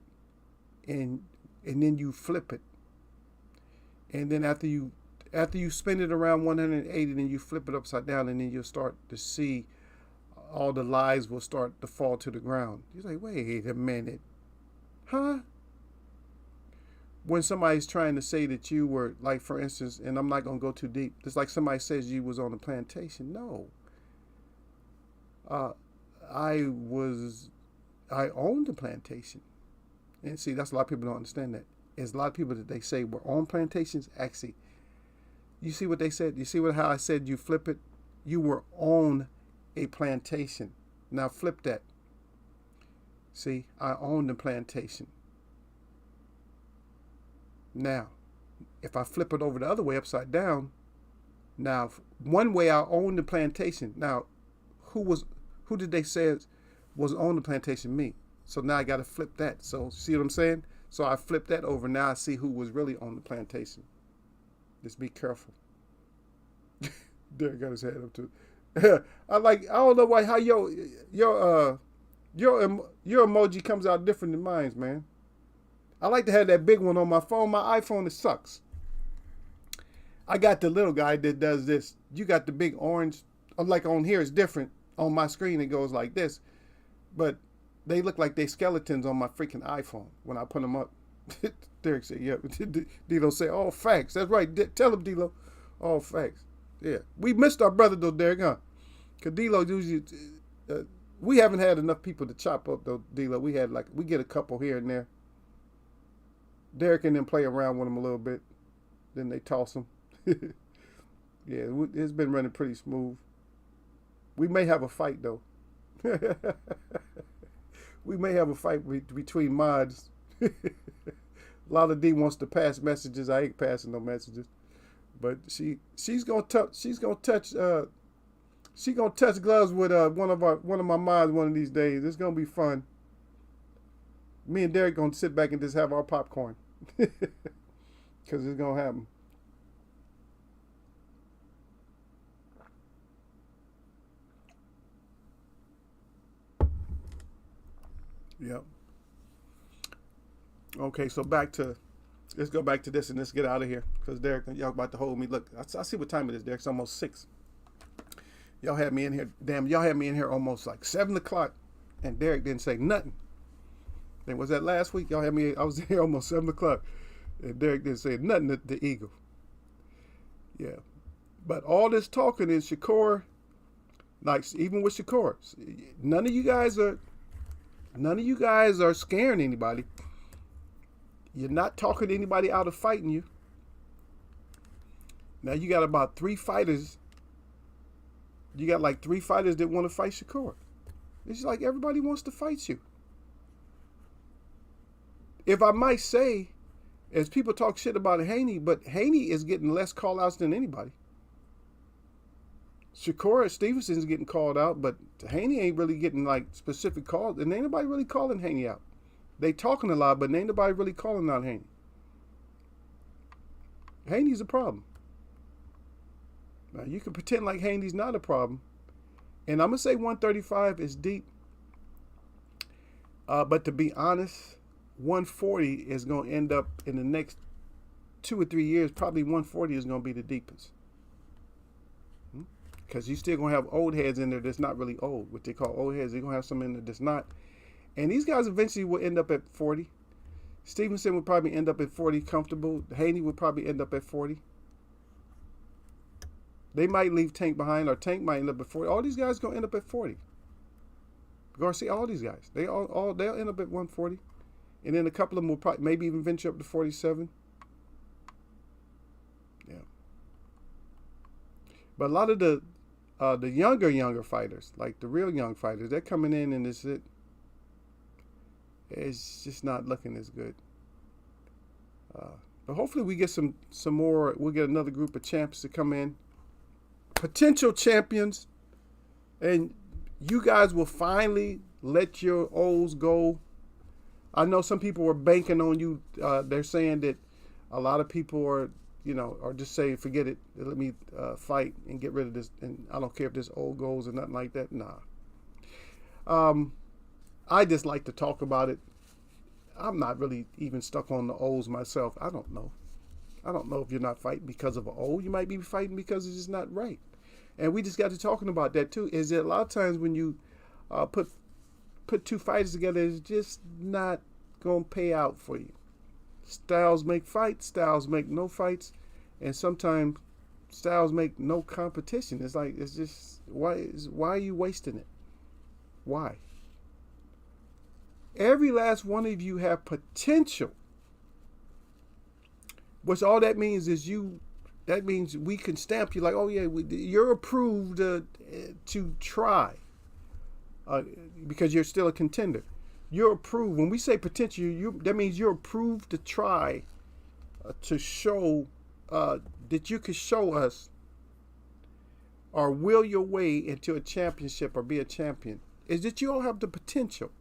and then you flip it. And then after you spin it around 180, then you flip it upside down, and then you'll start to see all the lies will start to fall to the ground. You're like, wait a minute. Huh? When somebody's trying to say that you were, like, for instance, and I'm not going to go too deep, it's like somebody says you was on a plantation. No. I owned the plantation. And see, that's a lot of people don't understand that. There's a lot of people that they say were on plantations. Actually, you see what they said? You see how I said you flip it? You were on a plantation. Now flip that. See, I owned the plantation. Now, if I flip it over the other way, upside down, now one way I owned the plantation. Now, who did they say was on the plantation? Me. So now I got to flip that. So see what I'm saying? So I flipped that over. Now I see who was really on the plantation. Just be careful. Derek got his head up too. I don't know how your emoji comes out different than mine, man. I like to have that big one on my phone. My iPhone, it sucks. I got the little guy that does this. You got the big orange. Like on here, it's different. On my screen, it goes like this. But they look like they skeletons on my freaking iPhone when I put them up. Derek said, yeah. D'Lo said, oh, facts. That's right. Tell him, D'Lo. Oh, facts. Yeah. We missed our brother, though, Derek, huh? Because D'Lo usually... we haven't had enough people to chop up, though, D'Lo. We get a couple here and there. Derek and them play around with him a little bit. Then they toss him. Yeah, it's been running pretty smooth. We may have a fight, though. We may have a fight between mods. A lot of D wants to pass messages. I ain't passing no messages. But she's gonna touch gloves with one of my mods one of these days. It's gonna be fun. Me and Derek gonna sit back and just have our popcorn. Because it's gonna happen. Yep. Okay, so let's go back to this and let's get out of here. Because Derek, y'all about to hold me. Look, I see what time it is, Derek. It's almost 6. Y'all had me in here. Damn, y'all had me in here almost like 7 o'clock. And Derek didn't say nothing. And was that last week? Y'all had me, I was here almost 7 o'clock. And Derek didn't say nothing to the Eagle. Yeah. But all this talking is Shakur, like even with Shakur, none of you guys are scaring anybody. You're not talking anybody out of fighting you. Now you got about 3 fighters. You got like 3 fighters that want to fight Shakur. It's like everybody wants to fight you. If I might say, as people talk shit about Haney, but Haney is getting less call-outs than anybody. Shakur Stevenson's getting called out, but Haney ain't really getting like specific calls, and ain't nobody really calling Haney out. They talking a lot, but ain't nobody really calling out Haney. Haney's a problem. Now you can pretend like Haney's not a problem, and I'm gonna say 135 is deep. But to be honest, 140 is gonna end up in the next 2 or 3 years. Probably 140 is gonna be the deepest. Because you still going to have old heads in there that's not really old. What they call old heads. They're going to have some in there that's not. And these guys eventually will end up at 40. Stevenson would probably end up at 40 comfortable. Haney would probably end up at 40. They might leave Tank behind, or Tank might end up at 40. All these guys gonna end up at 40. Garcia, all these guys, they'll end up at 140, and then a couple of them will probably maybe even venture up to 47. Yeah, but a lot of the younger fighters, like the real young fighters, they're coming in and it's just not looking as good. But hopefully we get some more. We'll get another group of champs to come in, potential champions, and you guys will finally let your O's go. I know some people were banking on you. They're saying that a lot of people are just saying, forget it. Let me fight and get rid of this. And I don't care if this O goes or nothing like that. Nah. I just like to talk about it. I'm not really even stuck on the O's myself. I don't know. I don't know if you're not fighting because of an O. You might be fighting because it's just not right. And we just got to talking about that too. Is that a lot of times when you put two fighters together, it's just not gonna pay out for you. Styles make fights, styles make no fights, and sometimes styles make no competition. It's just why are you wasting it? Why? Every last one of you have potential. Which all that means is that means we can stamp you like, oh yeah, you're approved to try because you're still a contender. You're approved. When we say potential, that means you're approved to try to show that you can show us or will your way into a championship or be a champion. Is that you all have the potential.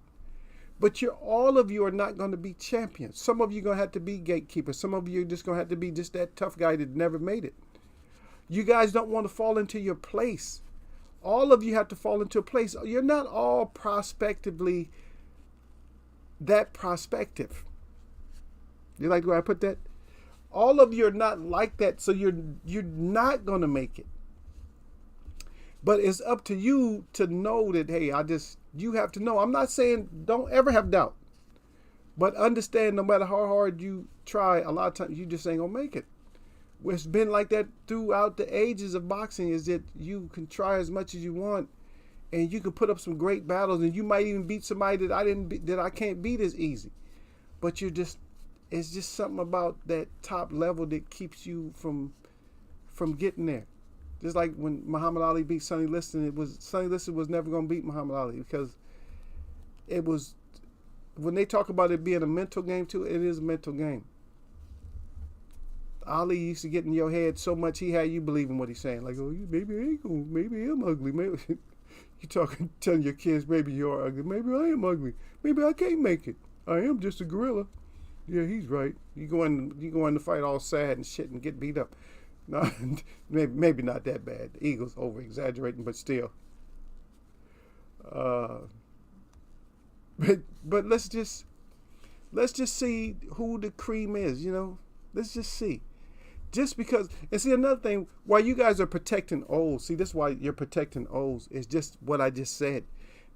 But all of you are not going to be champions. Some of you are going to have to be gatekeepers. Some of you are just going to have to be just that tough guy that never made it. You guys don't want to fall into your place. All of you have to fall into a place. You're not all prospectively that prospective. You like the way I put that? All of you are not like that, so you're not going to make it. But it's up to you to know that, hey, you have to know. I'm not saying don't ever have doubt. But understand no matter how hard you try, a lot of times you just ain't going to make it. It's been like that throughout the ages of boxing, is that you can try as much as you want and you can put up some great battles and you might even beat somebody that I can't beat as easy. But it's just something about that top level that keeps you from getting there. Just like when Muhammad Ali beat Sonny Liston, Sonny Liston was never going to beat Muhammad Ali because it was, when they talk about it being a mental game too, it is a mental game. Ali used to get in your head so much he had you believing what he's saying. Like, oh, maybe I ain't gonna, maybe I'm ugly. Maybe you telling your kids maybe you're ugly. Maybe I am ugly. Maybe I can't make it. I am just a gorilla. Yeah, he's right. You go in the fight all sad and shit and get beat up. No, maybe not that bad. The Eagles over exaggerating, but still. But let's just see who the cream is. Let's just see. Just because, and see another thing, while you guys are protecting O's, see, this is why you're protecting O's, is just what I just said.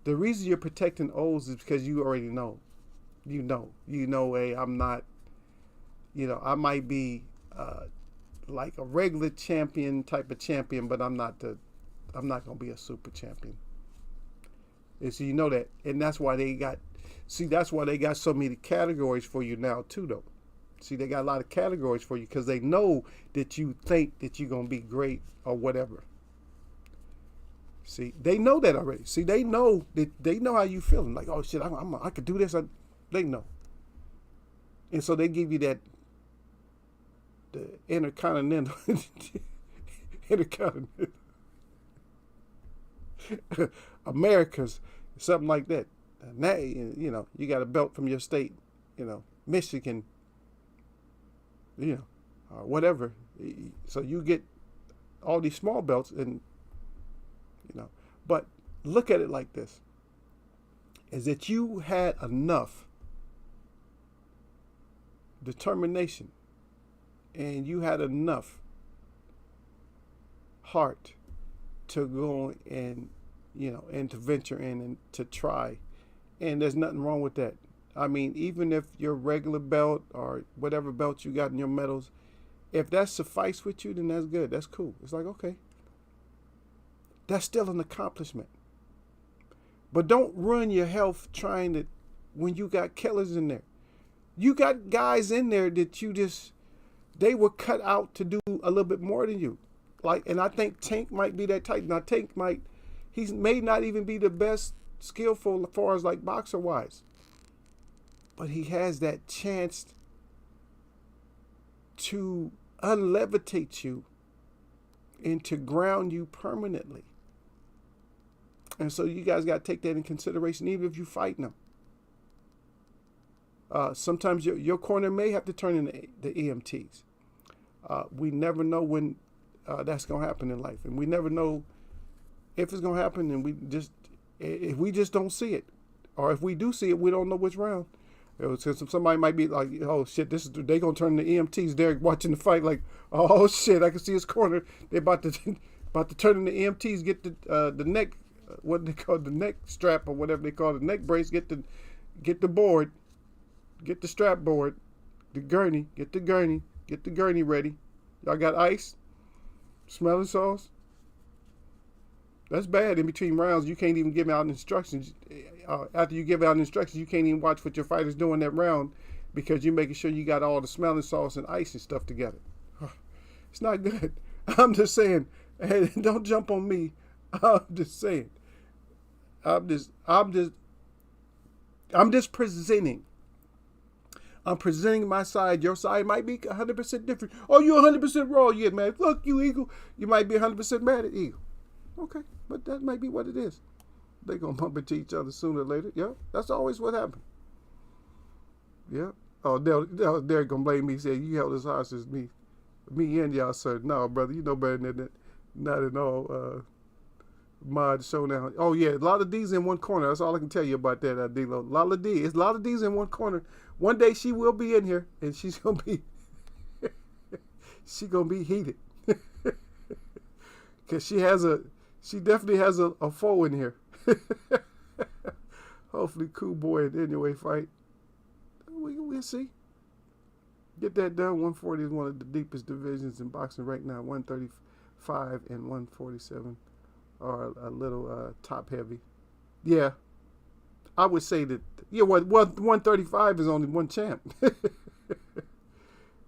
The reason you're protecting O's is because you already know. You know, hey, I'm not, I might be like a regular champion type of champion, but I'm not going to be a super champion. And so you know that, and that's why they got so many categories for you now too, though. See, they got a lot of categories for you because they know that you think that you're going to be great or whatever. See, they know that already. See, they know how you feeling. Like, oh shit, I could do this. They know. And so they give you the intercontinental, America's, something like that. Now, you got a belt from your state, Michigan, or whatever. So you get all these small belts and, but look at it like this, is that you had enough determination and you had enough heart to go and, and to venture in and to try. And there's nothing wrong with that. I mean, even if your regular belt or whatever belt you got in your medals, if that suffice with you, then that's good. That's cool. It's like, okay, That's still an accomplishment. But don't ruin your health trying to, when you got killers in there. You got guys in there that they were cut out to do a little bit more than you. And I think Tank might be that type. Now he may not even be the best skillful as far as like boxer wise. But he has that chance to unlevitate you and to ground you permanently. And so you guys got to take that in consideration, even if you're fighting them. Sometimes your corner may have to turn in the EMTs. We never know when that's going to happen in life. And we never know if it's going to happen. And if we just don't see it. Or if we do see it, we don't know which round. Somebody might be like, oh shit, they going to turn the EMTs there watching the fight like, oh shit, I can see his corner. They about to turn in the EMTs, get the neck, what they call the neck strap or whatever they call the neck brace, get the board. Get the strap board, the gurney, get the gurney ready. Y'all got ice, smelling sauce. That's bad. In between rounds, you can't even give out instructions. After you give out instructions, you can't even watch what your fighter's doing that round because you're making sure you got all the smelling sauce and ice and stuff together. It's not good. I'm just saying, hey, don't jump on me. I'm just saying. I'm just presenting. I'm presenting my side. Your side might be 100% different. Oh, you're 100% wrong. Yeah, man. Look, you Eagle. You might be 100% mad at Eagle. Okay, but that might be what it is. They're going to bump into each other sooner or later. Yeah, that's always what happens. Yeah. Oh, they're going to blame me. Say, you held as hostage as me. Me and y'all, sir. No, brother, you know better than that. Not at all. Mod showdown. Oh, yeah, a lot of D's in one corner. That's all I can tell you about that, D-Lo. A lot of D. It's a lot of D's in one corner. One day she will be in here, and she's gonna be heated, cause she definitely has a foe in here. Hopefully, Cool Boy and Anyway fight. We'll see. Get that done. 140 is one of the deepest divisions in boxing right now. 135 and 147 are a little top heavy. Yeah. I would say that, 135 is only one champ.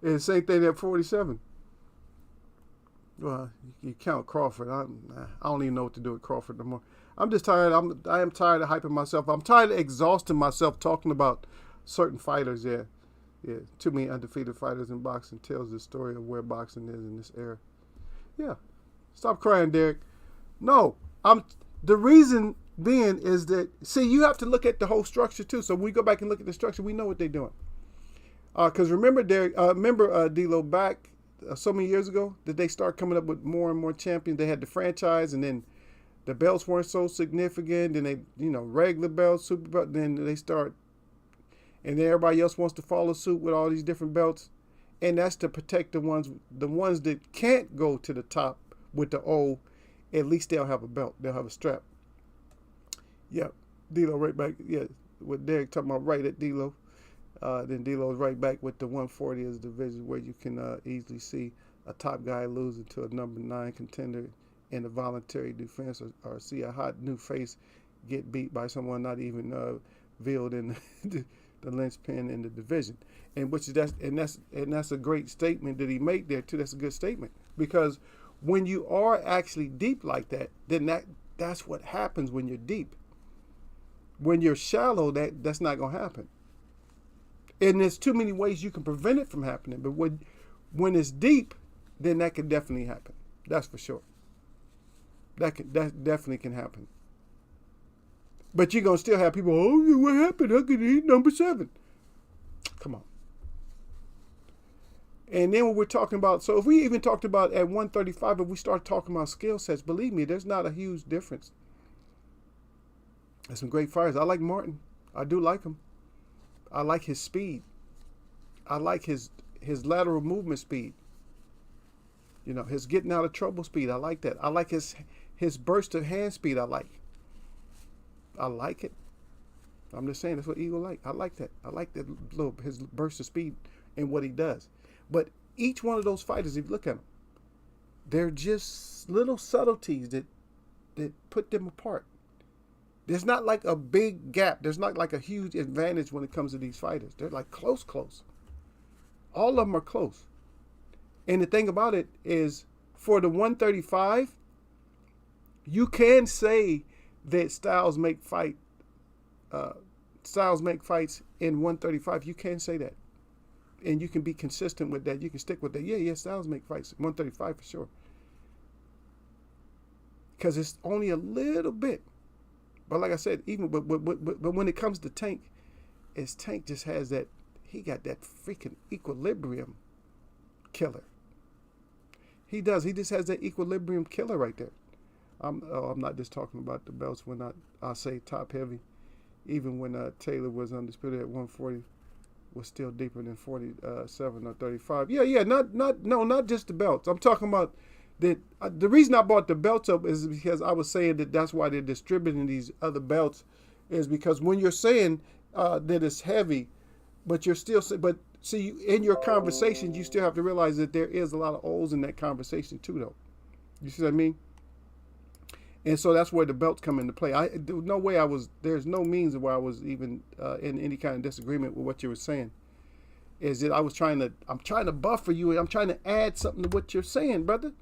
And same thing at 47. Well, you count Crawford. I don't even know what to do with Crawford no more. I'm just tired. I am tired of hyping myself. I'm tired of exhausting myself talking about certain fighters. Yeah. Too many undefeated fighters in boxing tells the story of where boxing is in this era. Yeah. Stop crying, Derek. No, the reason being is that, see, you have to look at the whole structure too. So when we go back and look at the structure, we know what they're doing. Because remember, D-Lo, back so many years ago, did they start coming up with more and more champions? They had the franchise, and then the belts weren't so significant. And they, regular belts, super belts. Then they start, and then everybody else wants to follow suit with all these different belts. And that's to protect the ones that can't go to the top with the O. At least they'll have a belt. They'll have a strap. Yep, D-Lo right back. Yeah, what Derek talking about, right at D-Lo. Then D-Lo's right back with the 140 as a division where you can easily see a top guy losing to a number 9 contender in a voluntary defense, or see a hot new face get beat by someone not even veiled in the linchpin in the division. And that's a great statement that he made there too. That's a good statement, because when you are actually deep like that, then that's what happens when you're deep. When you're shallow, that's not going to happen. And there's too many ways you can prevent it from happening. But when it's deep, then that can definitely happen. That's for sure. That definitely can happen. But you're going to still have people, oh, what happened? How could he number 7? Come on. And then when we're talking about, so if we even talked about at 135, if we start talking about skill sets, believe me, there's not a huge difference. There's some great fighters. I like Martin. I do like him. I like his speed. I like his lateral movement speed. His getting out of trouble speed. I like that. I like his burst of hand speed. I like it. I'm just saying that's what Eagle like. I like that. I like that his burst of speed and what he does. But each one of those fighters, if you look at them, they're just little subtleties that that put them apart. There's not like a big gap. There's not like a huge advantage when it comes to these fighters. They're like close. All of them are close. And the thing about it is, for the 135, you can say that styles make fights in 135. You can say that. And you can be consistent with that. You can stick with that. Yeah, styles make fights in 135 for sure. Because it's only a little bit. But like I said, but when it comes to Tank, Tank just has that, he got that freaking equilibrium killer. He does. He just has that equilibrium killer right there. I'm not just talking about the belts when I say top heavy. Even when Taylor was undisputed at 140, was still deeper than 47 or 35. Yeah, not just the belts. I'm talking about that. The reason I brought the belts up is because I was saying that's why they're distributing these other belts, is because when you're saying that it's heavy, but you're still, but see, in your conversations, you still have to realize that there is a lot of O's in that conversation too, though. You see what I mean? And so that's where the belts come into play. There's no means of where I was even in any kind of disagreement with what you were saying. Is that I'm trying to buffer you, and I'm trying to add something to what you're saying, brother.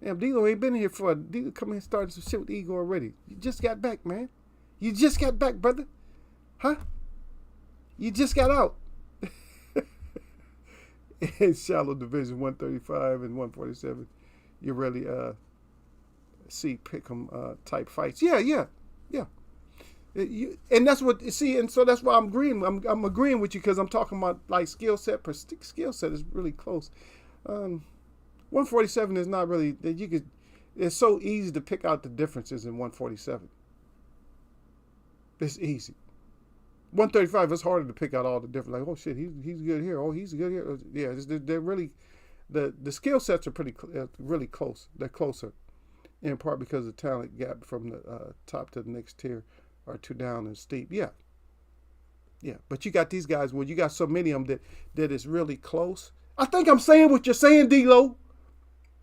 Damn, D'Lo ain't been here for D'Lo come here and started some shit with Ego already. You just got back, man. You just got back, brother. Huh? You just got out. In shallow division 135 and 147, you really see pick'em type fights. Yeah. And that's what and so that's why I'm agreeing. I'm agreeing with you because I'm talking about like skill set. Skill set is really close. 147 is not really that you could. It's so easy to pick out the differences in 147. It's easy. 135 it's harder to pick out all the different. Like, oh shit, he's good here. Oh, he's good here. Yeah, they're really the skill sets are really close. They're closer, in part because the talent gap from the top to the next tier are too down and steep. Yeah. But you got these guys where you got so many of them that is really close. I think I'm saying what you're saying, D'Lo.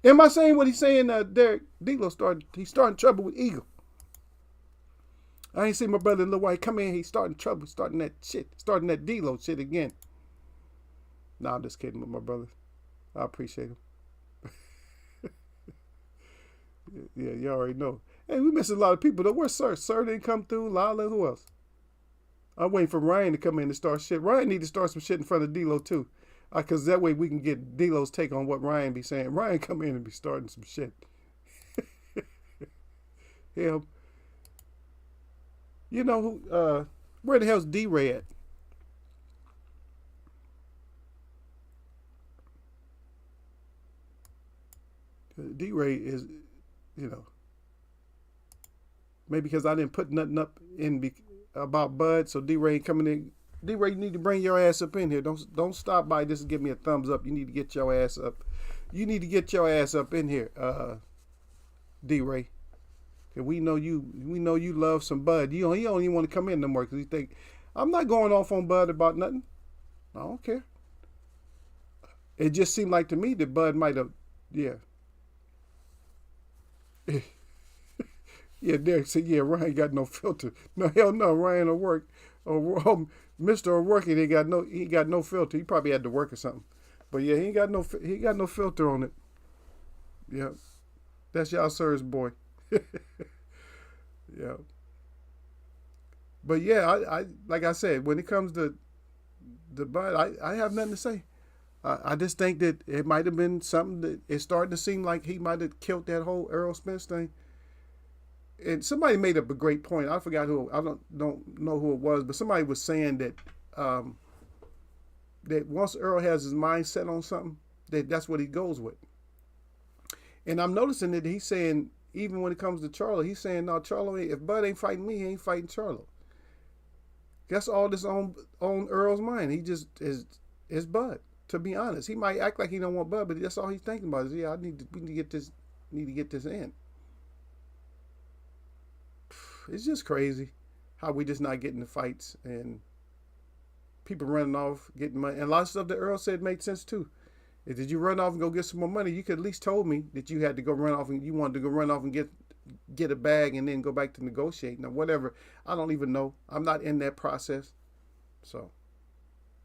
Am I saying what he's saying? Derek D'Lo he's starting trouble with Eagle. I ain't seen my brother Lil White come in. He's starting trouble, starting that D'Lo shit again. Nah, I'm just kidding with my brother. I appreciate him. Yeah, you already know. Hey, we missing a lot of people though. Where's Sir? Sir didn't come through. Lala, who else? I'm waiting for Ryan to come in and start shit. Ryan need to start some shit in front of D'Lo too. Because that way we can get D'Lo's take on what Ryan be saying. Ryan come in and be starting some shit. Yeah. You know who? Where the hell's D-Ray at? D-Ray is, maybe because I didn't put nothing up in about Bud, so D-Ray ain't coming in. D-Ray, you need to bring your ass up in here. Don't stop by just to give me a thumbs up. You need to get your ass up. You need to get your ass up in here, D-Ray. We know you love some Bud. You don't even want to come in no more because you think I'm not going off on Bud about nothing. I don't care. It just seemed like to me that Bud might have, yeah. Yeah, Derek said, yeah, Ryan got no filter. No, hell no, Ryan will work. Or Mr. or working, he got no filter. He probably had to work or something. But yeah, he got no filter on it. Yeah. That's y'all sir's boy. Yeah. But yeah, I like I said, when it comes to the Bud, I have nothing to say. I just think that it might have been something that it's starting to seem like he might have killed that whole Errol Spence thing. And somebody made up a great point. I forgot who. I don't know who it was, but somebody was saying that that once Earl has his mind set on something, that's what he goes with. And I'm noticing that he's saying, even when it comes to Charlo, he's saying, no, Charlo, if Bud ain't fighting me, he ain't fighting Charlo. That's all this on Earl's mind. He just is Bud. To be honest, he might act like he don't want Bud, but that's all he's thinking about is, yeah, we need to get this in. It's just crazy how we just not getting the fights and people running off getting money. And a lot of stuff that Earl said made sense too. If did you run off and go get some more money, you could at least told me that you had to go run off and you wanted to go run off and get get a bag and then go back to negotiating or whatever. I don't even know. I'm not in that process. So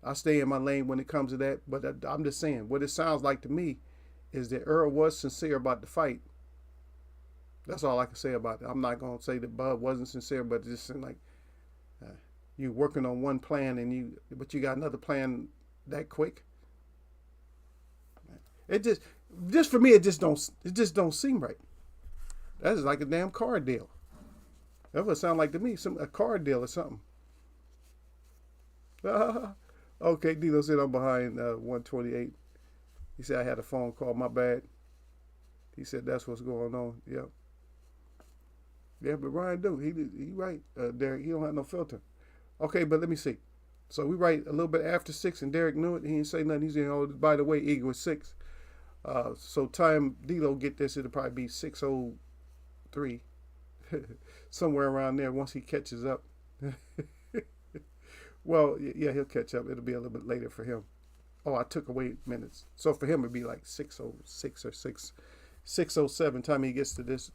I stay in my lane when it comes to that. But I'm just saying, what it sounds like to me is that Earl was sincere about the fight. That's all I can say about it. I'm not going to say that Bud wasn't sincere, but it just seemed like you working on one plan but you got another plan that quick. It just for me, it just don't seem right. That's like a damn car deal. That would sound like to me a car deal or something. Okay, Dilo said I'm behind 128. He said I had a phone call. My bad. He said that's what's going on. Yep. Yeah, but Ryan do. He right. Derek, he don't have no filter. Okay, but let me see. So we write a little bit after 6, and Derek knew it. He didn't say nothing. He's oh, by the way, Eagle was 6. So time Dilo get this, it'll probably be 6:03, somewhere around there. Once he catches up. Well, yeah, he'll catch up. It'll be a little bit later for him. Oh, I took away minutes. So for him, it'd be like 6:06 or 6:07 time he gets to this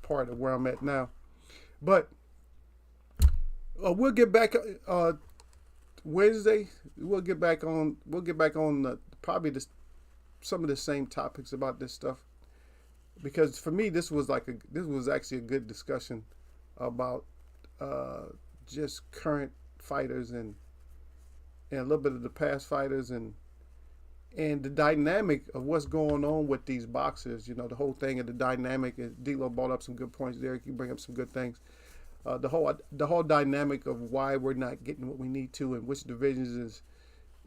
part of where I'm at now. But we'll get back Wednesday. We'll get back on probably some of the same topics about this stuff, because for me this was actually a good discussion about just current fighters and a little bit of the past fighters and the dynamic of what's going on with these boxers. You know, the whole thing of the dynamic. D'Lo brought up some good points. Derek, you bring up some good things. The whole dynamic of why we're not getting what we need to, and which divisions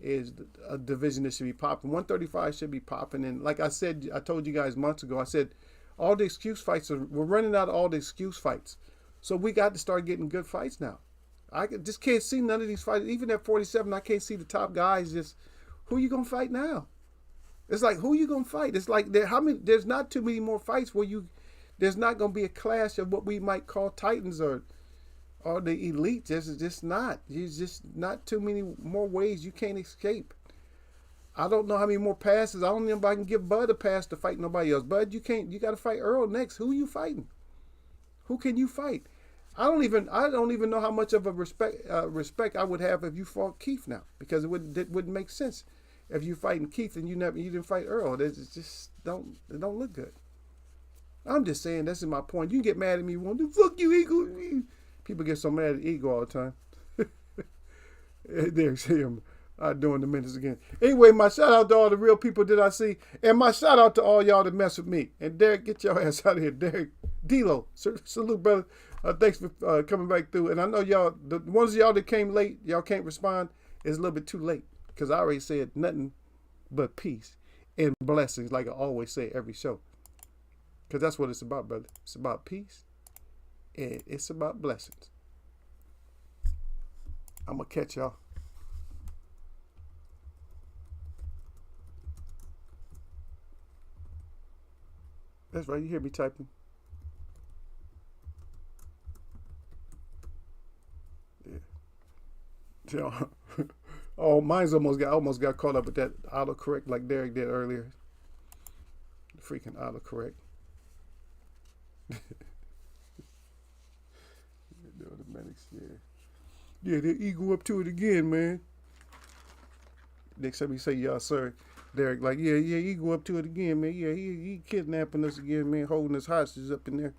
is a division that should be popping. 135 should be popping. And like I said, I told you guys months ago, I said all the excuse fights we're running out of all the excuse fights. So we got to start getting good fights now. I just can't see none of these fights. Even at 47, I can't see the top guys. Just who you gonna fight now? It's like, who you gonna fight? It's like there's not too many more fights where there's not gonna be a clash of what we might call titans or the elite. There's just not. There's just not too many more ways you can't escape. I don't know how many more passes. I don't know if I can give Bud a pass to fight nobody else. Bud, you can't. You got to fight Earl next. Who are you fighting? Who can you fight? I don't even know how much of a respect I would have if you fought Keith now, because it wouldn't make sense if you fighting Keith and you didn't fight Earl. It just don't look good. I'm just saying, that's my point. You get mad at me, won't you? Fuck you, Eagle. People get so mad at Eagle all the time. There, see him doing the minutes again. Anyway, my shout out to all the real people that I see, and my shout out to all y'all that mess with me. And Derek, get your ass out of here, Derek. D'Lo, salute, brother. Thanks for coming back through. And I know y'all, the ones of y'all that came late, y'all can't respond. It's a little bit too late, because I already said nothing but peace and blessings, like I always say every show. Because that's what it's about, brother. It's about peace and it's about blessings. I'm going to catch y'all. That's right. You hear me typing. Yeah. Oh, mine's almost got caught up with that autocorrect like Derek did earlier. Freaking autocorrect. Yeah, they Eagle up to it again, man. Next time he say, y'all, sir, Derek, like, yeah, Eagle up to it again, man. Yeah, he kidnapping us again, man, holding us hostages up in there.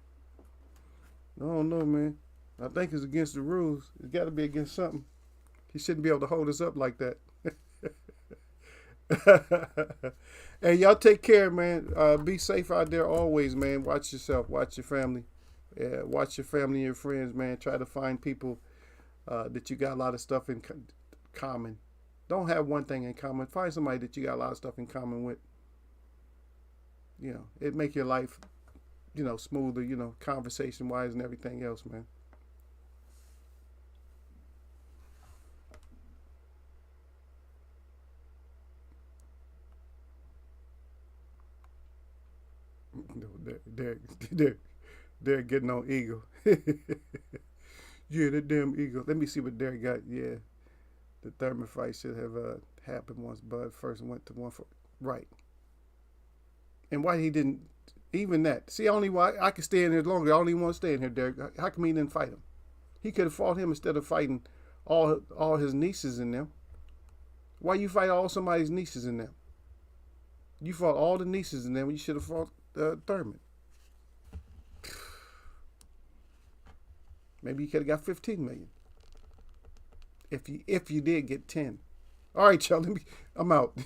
I don't know, man. I think it's against the rules. It's got to be against something. He shouldn't be able to hold us up like that. Hey, y'all take care, man. Be safe out there always, man. Watch yourself. Watch your family. Yeah, watch your family and your friends, man. Try to find people that you got a lot of stuff in common. Don't have one thing in common. Find somebody that you got a lot of stuff in common with. You know, it make your life, smoother, conversation-wise and everything else, man. They're getting on Eagle. Yeah, that damn Eagle. Let me see what Derek got. Yeah, the Thurman fight should have happened once Bud first went to one for right. And why he didn't Even that. See, only why I can stay in here longer. I only want to stay in here, Derek. How come he didn't fight him? He could have fought him instead of fighting all his nieces in them. Why you fight all somebody's nieces in them? You fought all the nieces in them. You should have fought Thurman. Maybe you could have got 15 million. If you did get 10. All right, y'all. I'm out.